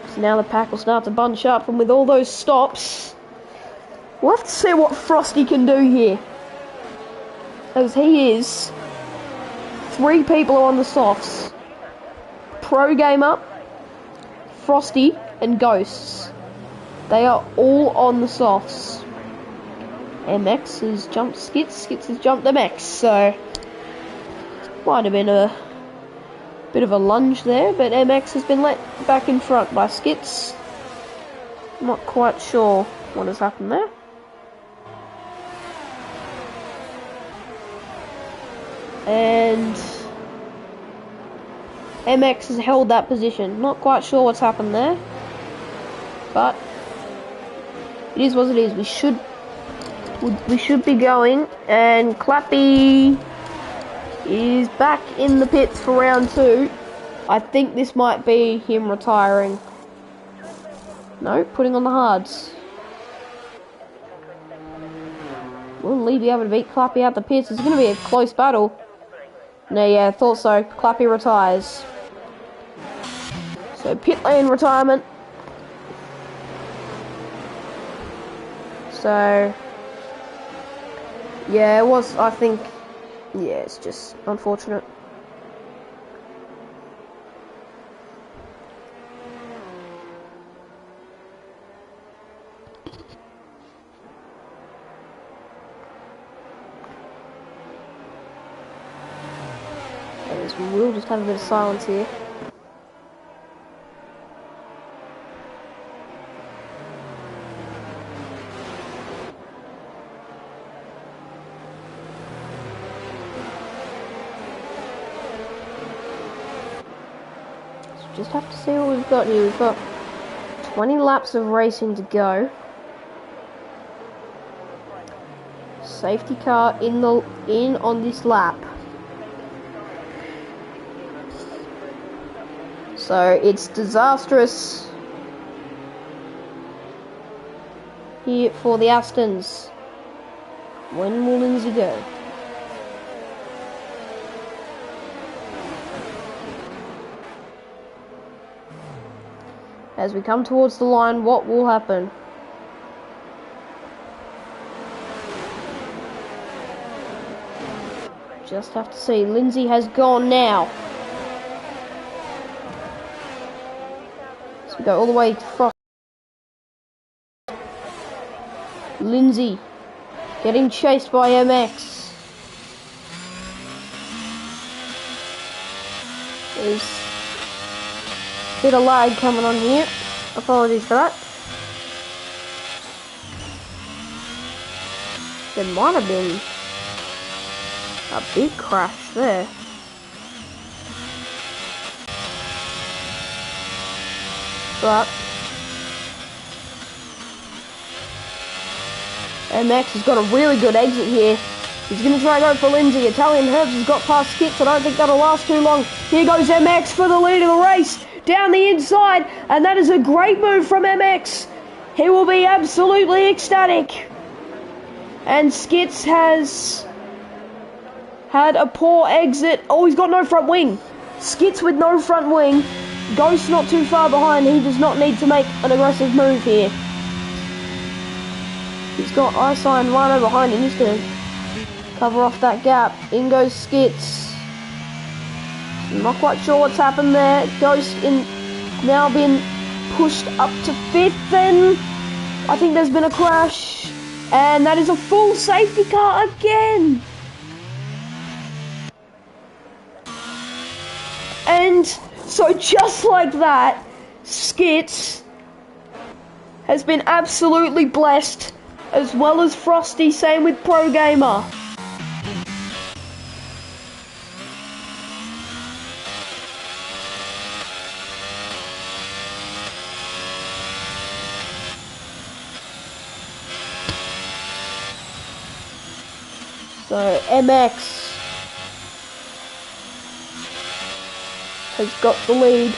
So now the pack will start to bunch up, and with all those stops, we'll have to see what Frosty can do here. As he is, 3 people are on the softs. Pro Gamer, Frosty, and Ghosts. They are all on the softs. MX has jumped Skits, Skits has jumped MX, so might have been a bit of a lunge there, but MX has been let back in front by Skits. I'm not quite sure what has happened there. And MX has held that position. Not quite sure what's happened there, but it is what it is. We should be going, and Clappy is back in the pits for round 2. I think this might be him retiring. No, putting on the hards. Will Lee be able to beat Clappy out the pits? It's going to be a close battle. No, yeah, thought so. Clappy retires. So pit lane retirement. So yeah, it was, I think, yeah, it's just unfortunate. We'll just have a bit of silence here. So just have to see what we've got here. We've got 20 laps of racing to go. Safety car in on this lap. So it's disastrous here for the Astons. When will Lindsay go? As we come towards the line, what will happen? Just have to see. Lindsay has gone now. So we go all the way to Frost. Lindsay getting chased by MX. There's a bit of lag coming on here. Apologies for that. There might have been a big crash there. But MX has got a really good exit here. He's going to try and go for Lindsay. Italian Herbs has got past Skits. I don't think that'll last too long. Here goes MX for the lead of the race. Down the inside. And that is a great move from MX. He will be absolutely ecstatic. And Skits has had a poor exit. Oh, he's got no front wing. Skits with no front wing. Ghost not too far behind. He does not need to make an aggressive move here. He's got Ice Iron Rhino behind him. He's going to cover off that gap. In goes Skits. I'm not quite sure what's happened there. Ghost in now been pushed up to 5th, and I think there's been a crash. And that is a full safety car again. And so just like that, Skits has been absolutely blessed, as well as Frosty, same with Pro Gamer. So MX has got the lead.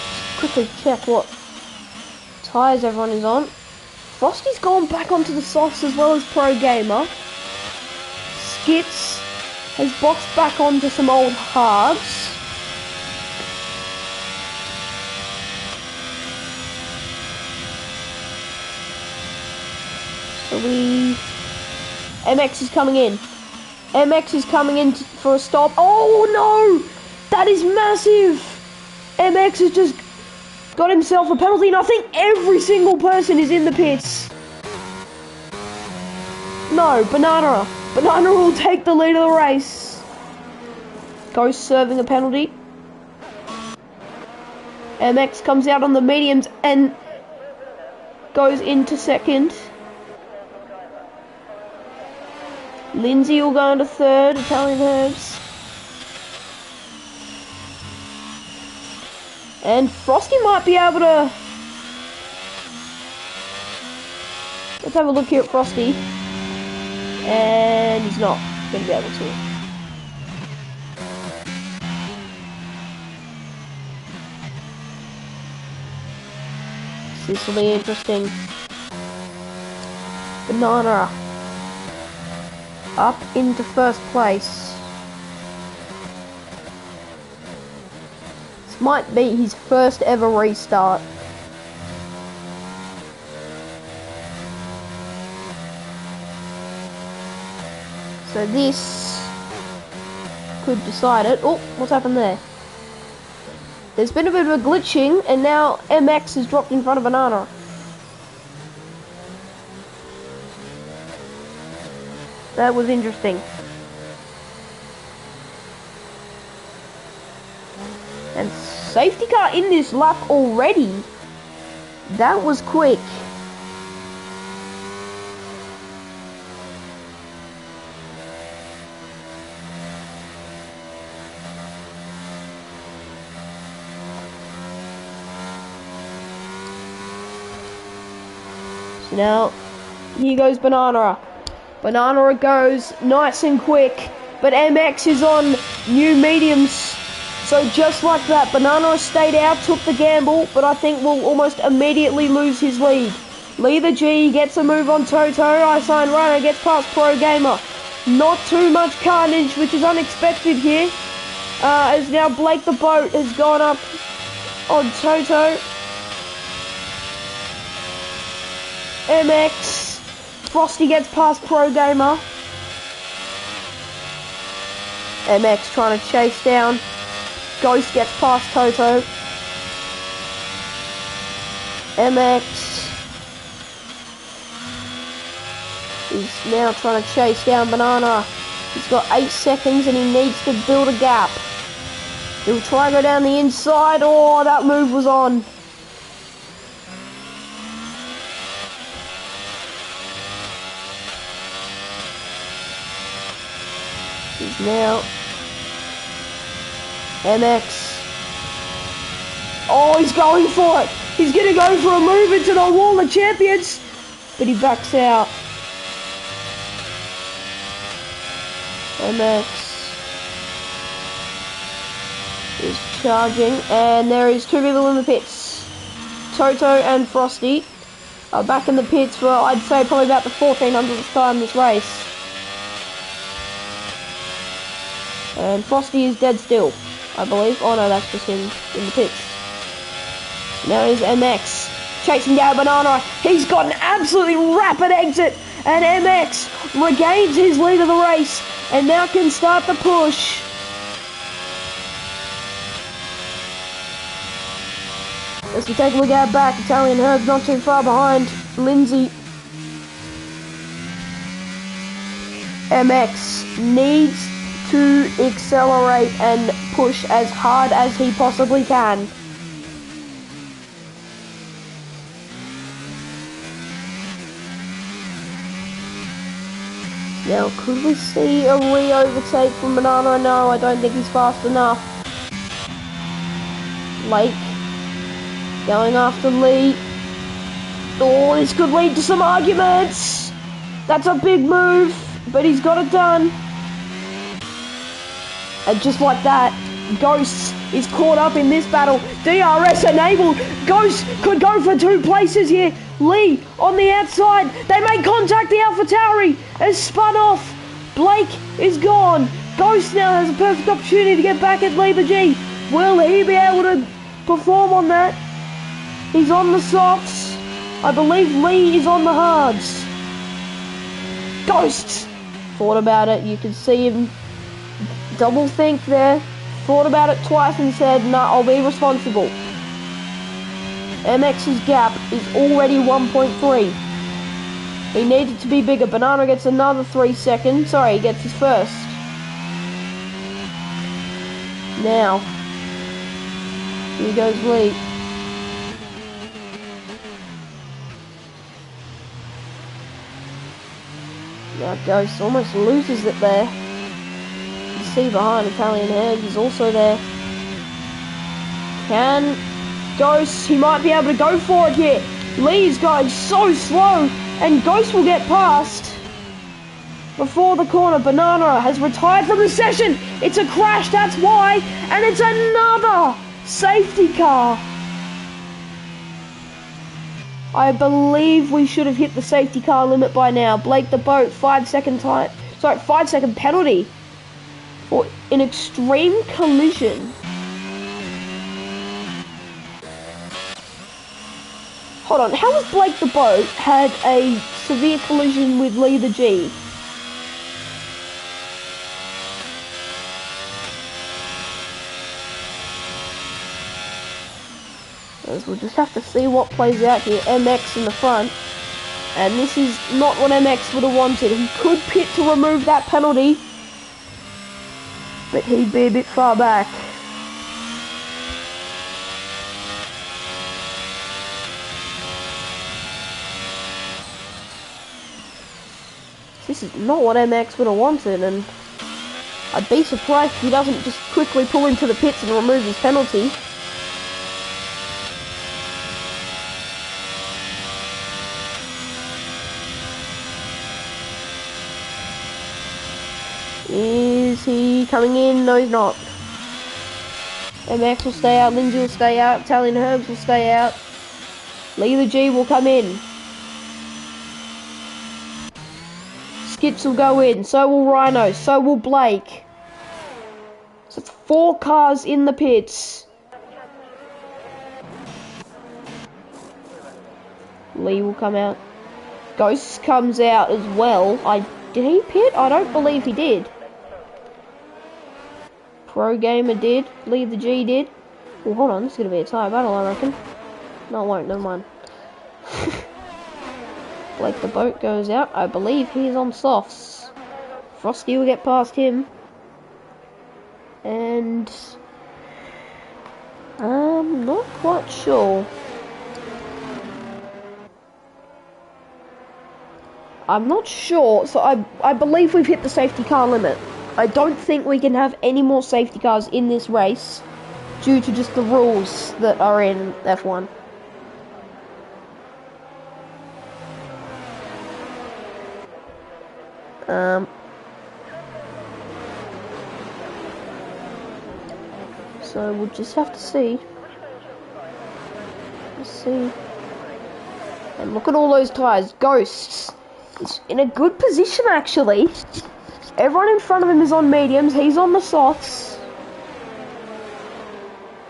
Just quickly check what tyres everyone is on. Frosty's gone back onto the softs as well as Pro Gamer. Skits has boxed back onto some old hards. So MX is coming in. MX is coming in for a stop. Oh no! That is massive! MX has just got himself a penalty, and I think every single person is in the pits. No, Banana. Banana will take the lead of the race. Ghost serving a penalty. MX comes out on the mediums and goes into second. Lindsay will go into third, Italian Herbs. And Frosty might be able to... Let's have a look here at Frosty. And he's not going to be able to. This will be interesting. Banana up into first place. This might be his first ever restart. So this could decide it. Oh, what's happened there? There's been a bit of a glitching, and now MX has dropped in front of Banana. That was interesting. And safety car in this lap already. That was quick. So now, here goes Banana. Banana goes nice and quick, but MX is on new mediums. So just like that, Banana stayed out, took the gamble, but I think will almost immediately lose his lead. Leader G gets a move on Toto. Ice Iron Rhino gets past Pro Gamer. Not too much carnage, which is unexpected here. As now Blake the Boat has gone up on Toto. MX. Frosty gets past Pro Gamer. MX trying to chase down. Ghost gets past Toto. MX is now trying to chase down Banana. He's got 8 seconds and he needs to build a gap. He'll try to go down the inside. Oh, that move was on. He's now MX. Oh, he's going for it. He's going to go for a move into the Wall of Champions, but he backs out. MX is charging, and there is 2 people in the pits. Toto and Frosty. Back in the pits for, I'd say, probably about the 1400th time this race. And Frosty is dead still, I believe. Oh no, that's just him in the pits. Now is MX chasing down Banana. He's got an absolutely rapid exit, and MX regains his lead of the race and now can start the push. As we take a look at our back, Italian Herb's not too far behind. Lindsay. MX needs to accelerate and push as hard as he possibly can. Now, could we see a re-overtake from Banana? No, I don't think he's fast enough. Lake going after Lee. Oh, this could lead to some arguments. That's a big move, but he's got it done. And just like that, Ghost is caught up in this battle. DRS enabled. Ghost could go for 2 places here. Lee on the outside. They make contact. The AlphaTauri has spun off. Blake is gone. Ghost now has a perfect opportunity to get back at Lee the G. Will he be able to perform on that? He's on the softs. I believe Lee is on the hards. Ghost thought about it. You can see him double think there. Thought about it twice and said, "No, I'll be responsible." MX's gap is already 1.3. He needed to be bigger. Banana gets another 3 seconds. Sorry, he gets his first. Now, here goes Lee. Now Ghost almost loses it there. You see behind, Italian Herbs is also there. Can Ghost, he might be able to go for it here. Lee's going so slow, and Ghost will get past before the corner. Banana has retired from the session. It's a crash, that's why, and it's another safety car. I believe we should have hit the safety car limit by now. Blake the Boat, 5 second penalty for an extreme collision. Hold on, how has Blake the Boat had a severe collision with Lee the G? As we'll just have to see what plays out here. MX in the front. And this is not what MX would have wanted. He could pit to remove that penalty, but he'd be a bit far back. This is not what MX would have wanted, and I'd be surprised if he doesn't just quickly pull into the pits and remove his penalty. Is he coming in? No, he's not. MX will stay out, Lindsay will stay out, Italian Herbs will stay out. Lee the G will come in. Skips will go in, so will Rhino, so will Blake. So it's 4 cars in the pits. Lee will come out. Ghost comes out as well. Did he pit? I don't believe he did. Pro Gamer did. Lee the G did. Well, hold on, this is going to be a tie battle, I reckon. No, it won't, never mind. Blake the Boat goes out. I believe he's on softs. Frosty will get past him. And I'm not quite sure. I'm not sure, so I believe we've hit the safety car limit. I don't think we can have any more safety cars in this race due to just the rules that are in F1. So we'll just have to see. Let's see. And look at all those tyres. Ghosts is in a good position, actually. Everyone in front of him is on mediums. He's on the softs.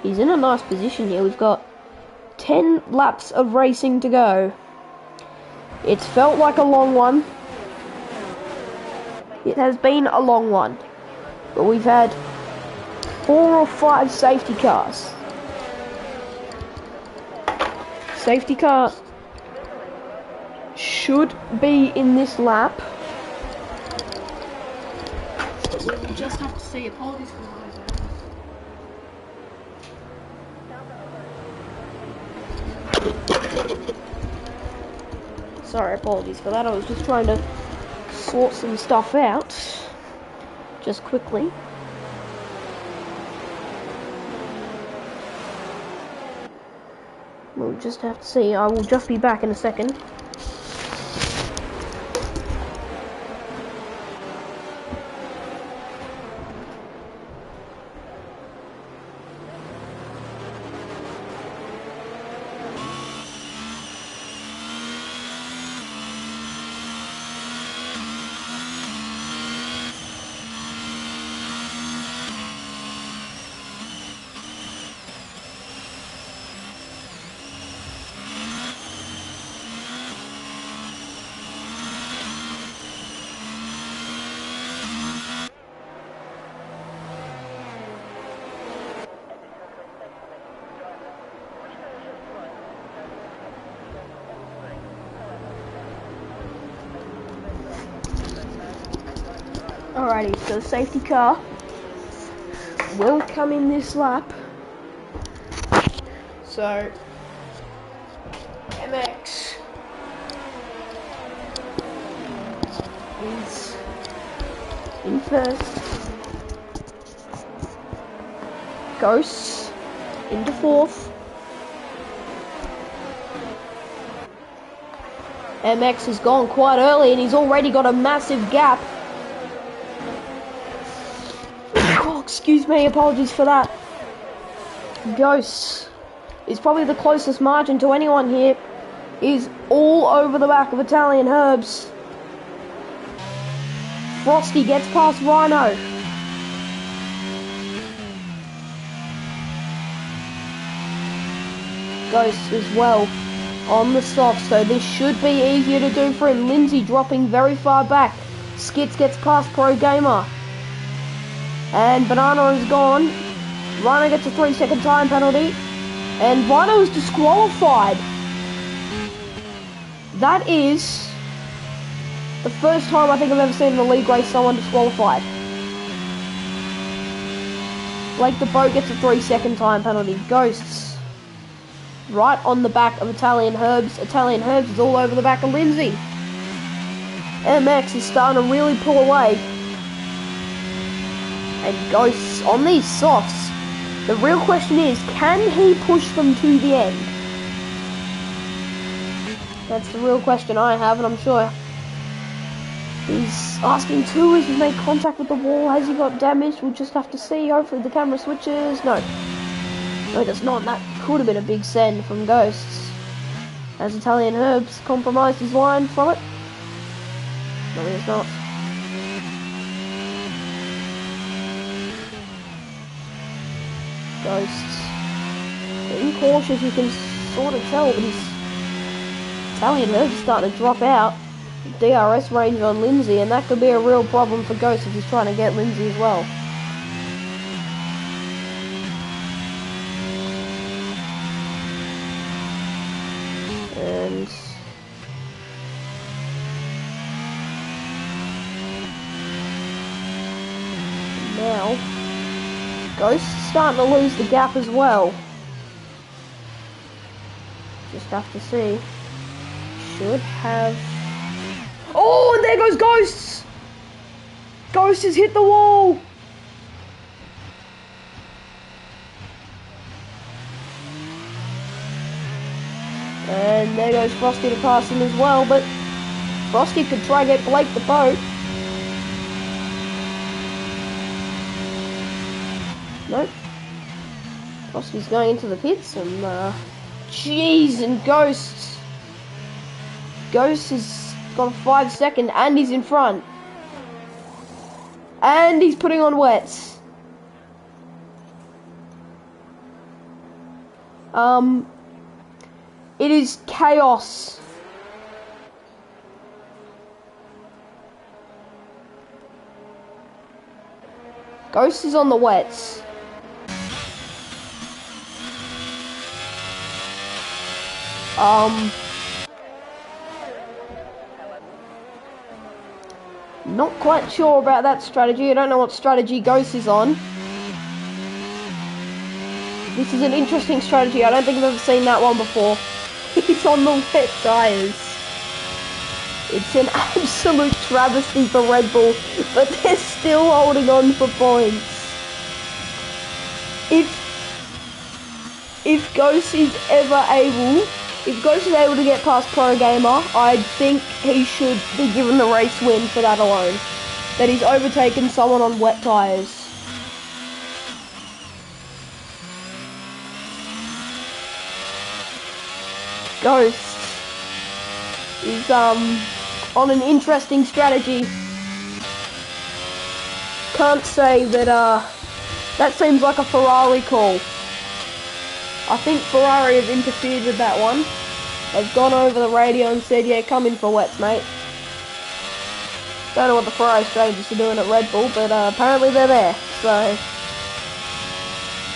He's in a nice position here. We've got 10 laps of racing to go. It's felt like a long one. It has been a long one. But we've had 4 or 5 safety cars. Safety car should be in this lap. We'll just have to see. Apologies for those. Sorry, apologies for that. I was just trying to sort some stuff out. Just quickly. We'll just have to see. I will just be back in a second. Alrighty, so the safety car will come in this lap. So, MX is in first. Ghosts into fourth. MX has gone quite early and he's already got a massive gap. Oh, excuse me, apologies for that. Ghosts is probably the closest margin to anyone here. He's all over the back of Italian Herbs. Frosty gets past Rhino. Ghosts as well on the soft, so this should be easier to do for him. Lindsay dropping very far back. Skits gets past Pro Gamer. And Banana is gone. Rhino gets a 3-second time penalty. And Rhino is disqualified. That is the first time I think I've ever seen in the league race someone disqualified. Blake the Boat gets a 3-second time penalty. Ghosts right on the back of Italian Herbs. Italian Herbs is all over the back of Lindsay. MX is starting to really pull away. And Ghosts on these softs. The real question is, can he push them to the end? That's the real question I have, and I'm sure he's asking too. Has he made contact with the wall? Has he got damaged? We'll just have to see. Hopefully the camera switches. No. No, it does not. That could have been a big send from Ghosts. As Italian Herbs compromised his line from it. No, he has not. Ghosts being cautious, you can sort of tell, but his Italian Herbs is starting to drop out. DRS range on Lindsay, and that could be a real problem for Ghost if he's trying to get Lindsay as well. And now Ghost's starting to lose the gap as well. Just have to see. Should have... Oh, and there goes Ghosts! Ghost has hit the wall! And there goes Frosty to pass him as well, but Frosty could try and get Blake the Boat. Nope. Frosty's going into the pits and jeez, and Ghosts Ghost has got a 5-second and he's in front. And he's putting on wets. It is chaos. Ghost is on the wets. Not quite sure about that strategy. I don't know what strategy Ghost is on. This is an interesting strategy. I don't think I've ever seen that one before. He's on the wet tyres. It's an absolute travesty for Red Bull, but they're still holding on for points. If Ghost is able to get past Pro Gamer, I think he should be given the race win for that alone. That he's overtaken someone on wet tyres. Ghost is on an interesting strategy. Can't say that that seems like a Ferrari call. I think Ferrari have interfered with that one. They've gone over the radio and said, yeah, come in for wets, mate. Don't know what the Ferrari strategists are doing at Red Bull, but apparently they're there. So,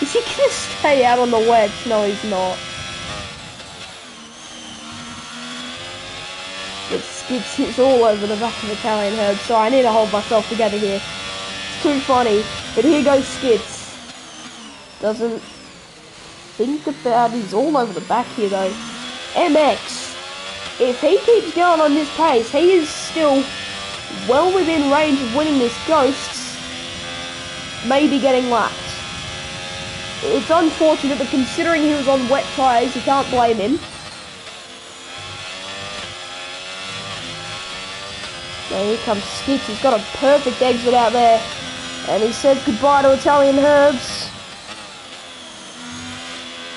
is he going to stay out on the wets? No, he's not. It's all over the back of Italian herd, so I need to hold myself together here. It's too funny. But here goes Skits. Doesn't think about, he's all over the back here though. MX, if he keeps going on this pace, he is still well within range of winning this. Ghosts maybe getting lapped. It's unfortunate, but considering he was on wet tyres, you can't blame him. Now here comes Skits. He's got a perfect exit out there. And he says goodbye to Italian Herbs.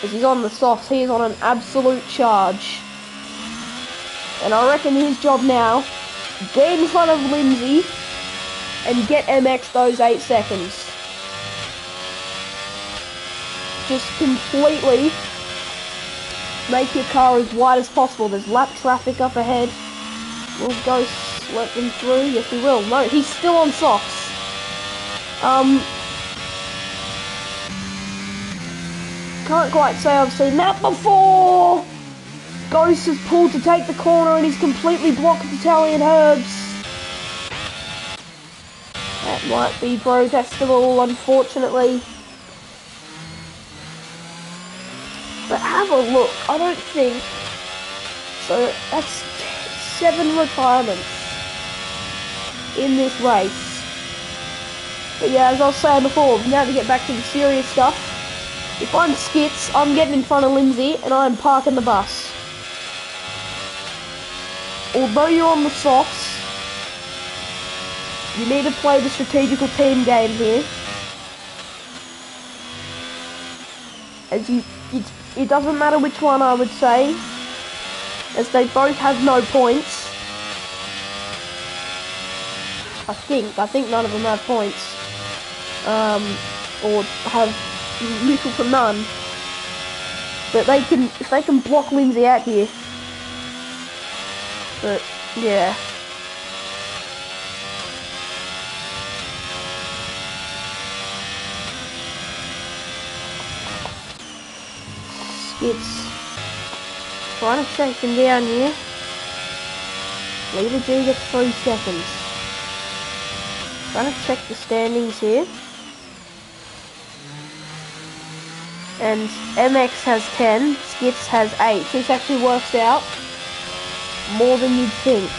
As he's on the softs, he is on an absolute charge. And I reckon his job now, get in front of Lindsay and get MX those 8 seconds. Just completely make your car as wide as possible. There's lap traffic up ahead. Will Ghost let them through? Yes, he will. No, he's still on softs. Can't quite say I've seen that before. Ghost has pulled to take the corner and he's completely blocked Italian Herbs. That might be protestable, unfortunately. But have a look. I don't think so. That's 7 retirements in this race. But yeah, as I was saying before, now to get back to the serious stuff. If I'm Skits, I'm getting in front of Lindsay and I'm parking the bus. Although you're on the softs, you need to play the strategical team game here. As it doesn't matter which one, I would say, as they both have no points. I think none of them have points. Or have little to none. But if they can block Lindsay out here. But yeah. Skits trying to chase him down here. Leader G gets 3 seconds. Trying to check the standings here. And MX has 10, Skits has 8. This actually works out more than you'd think.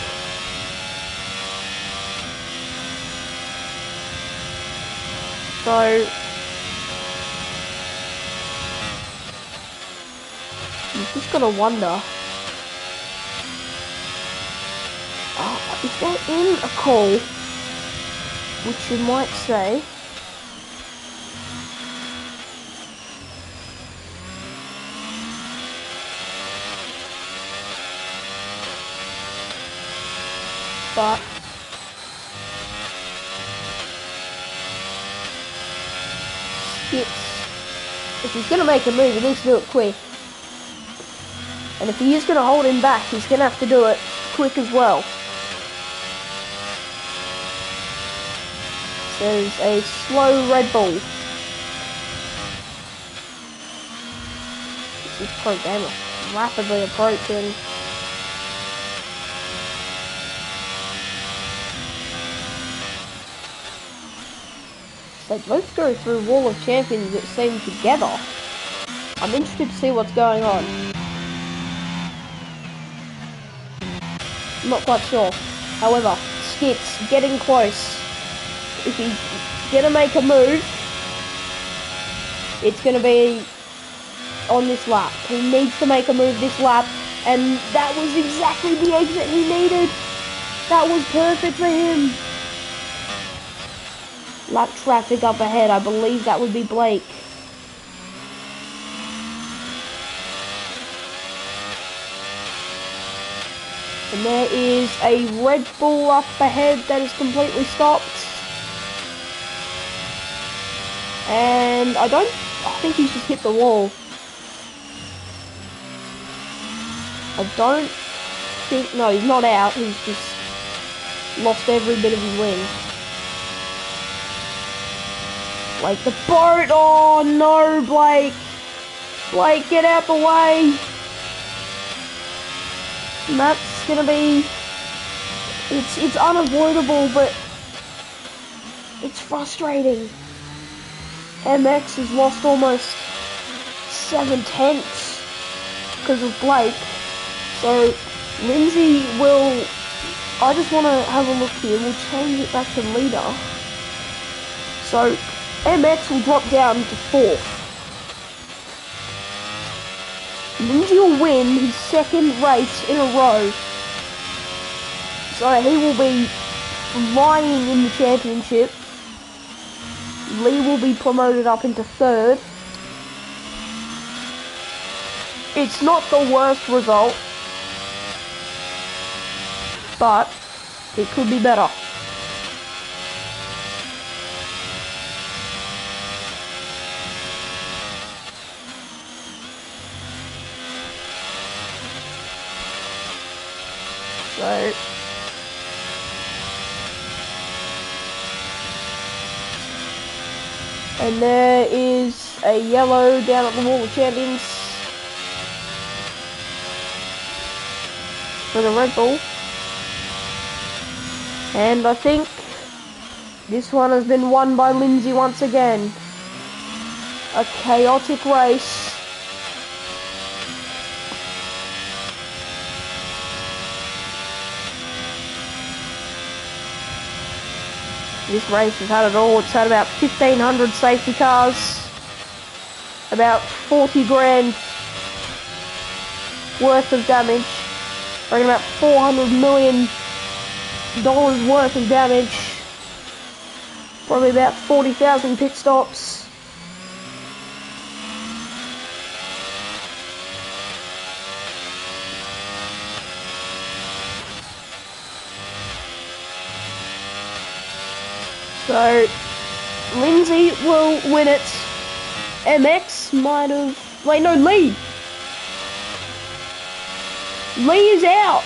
So you've just got to wonder, if they're in a call, which you might say, but if he's going to make a move, he needs to do it quick. And if he is going to hold him back, he's going to have to do it quick as well. There's a slow Red Bull. This is Pro Gamer rapidly approaching. They both go through Wall of Champions, it seems, together. I'm interested to see what's going on. I'm not quite sure. However, Skip's getting close. If he's gonna make a move, it's gonna be on this lap. He needs to make a move this lap, and that was exactly the exit he needed. That was perfect for him. Lap traffic up ahead, I believe that would be Blake. And there is a Red Bull up ahead that is completely stopped. And I think he's just hit the wall. I don't think, no, he's not out, he's just lost every bit of his wind. Blake, the boat, oh no, Blake. Blake, get out the way. And that's gonna be, it's unavoidable, but it's frustrating. MX has lost almost 7/10 because of Blake. So Lindsay will, I just want to have a look here, we'll change it back to leader. So MX will drop down to 4th. Lindsay will win his 2nd race in a row. So he will be flying in the championship. Lee will be promoted up into 3rd. It's not the worst result, but it could be better. So and there is a yellow down at the Wall of Champions for the Red Bull. And I think this one has been won by Lindsay once again. A chaotic race. This race has had it all. It's had about 1,500 safety cars, about 40 grand worth of damage, bringing about $400 million worth of damage, probably about 40,000 pit stops. So, Lindsay will win it. MX might have... Wait, no, Lee! Lee is out!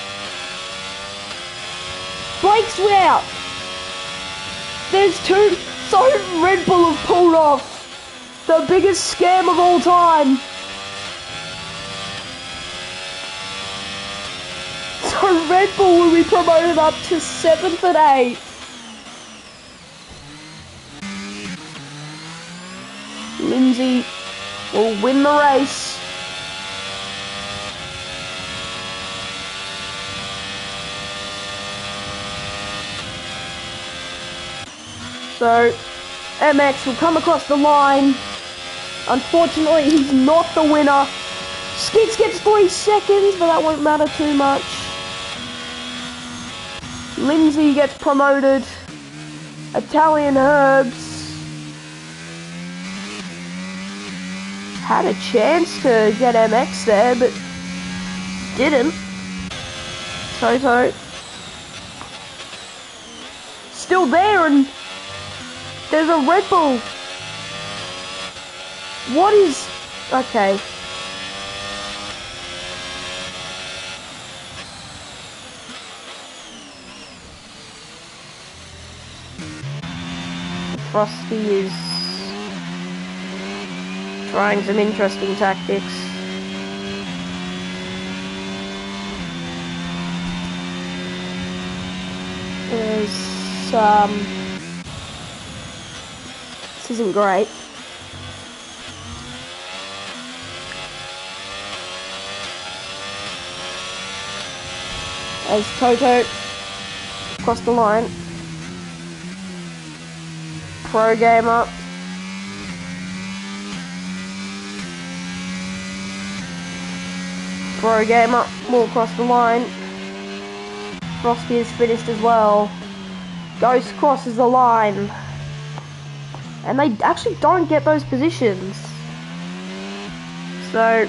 Blake's out! There's 2... So, Red Bull have pulled off the biggest scam of all time. So, Red Bull will be promoted up to 7th and 8th. Lindsay will win the race. So, MX will come across the line. Unfortunately, he's not the winner. Skids gets 3 seconds, but that won't matter too much. Lindsay gets promoted. Italian Herbs had a chance to get MX there, but didn't. So. still there, and there's a Red Bull. What is... Okay. Frosty is trying some interesting tactics. This isn't great. As Toto across the line. Pro Gamer. Pro Gamer will across the line. Frosty is finished as well. Ghost crosses the line. And they actually don't get those positions. So,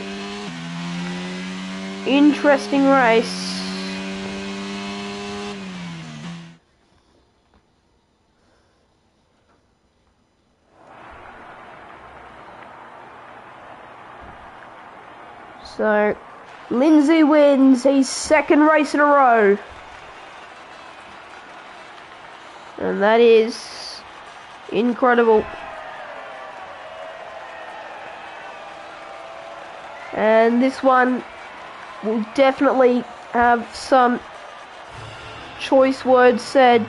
interesting race. So, Lindsay wins his second race in a row. And that is incredible. And this one will definitely have some choice words said.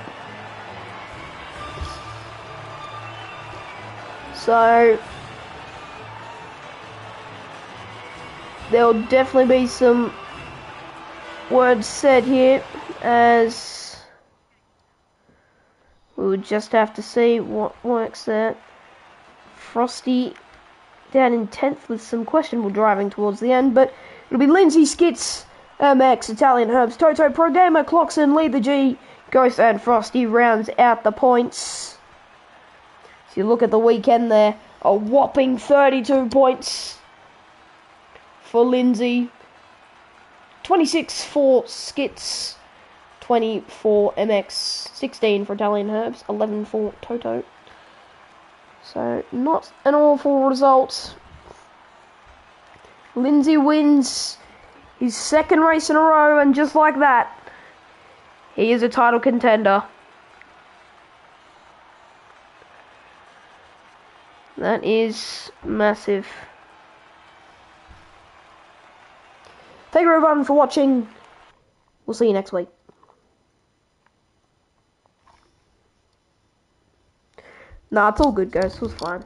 So, there'll definitely be some words said here, as we would just have to see what works there. Frosty down in 10th with some questionable driving towards the end, but it'll be Lindsay, Skits, MX, Italian Herbs, Toto, Pro Gamer, Clockson, lead the G, Ghost and Frosty rounds out the points. If you look at the weekend there, a whopping 32 points for Lindsay, 26 for Skits, 20 for MX, 16 for Italian Herbs, 11 for Toto. So, not an awful result. Lindsay wins his second race in a row, and just like that, he is a title contender. That is massive. Thank you everyone for watching. We'll see you next week. Nah, it's all good, guys. It was fine.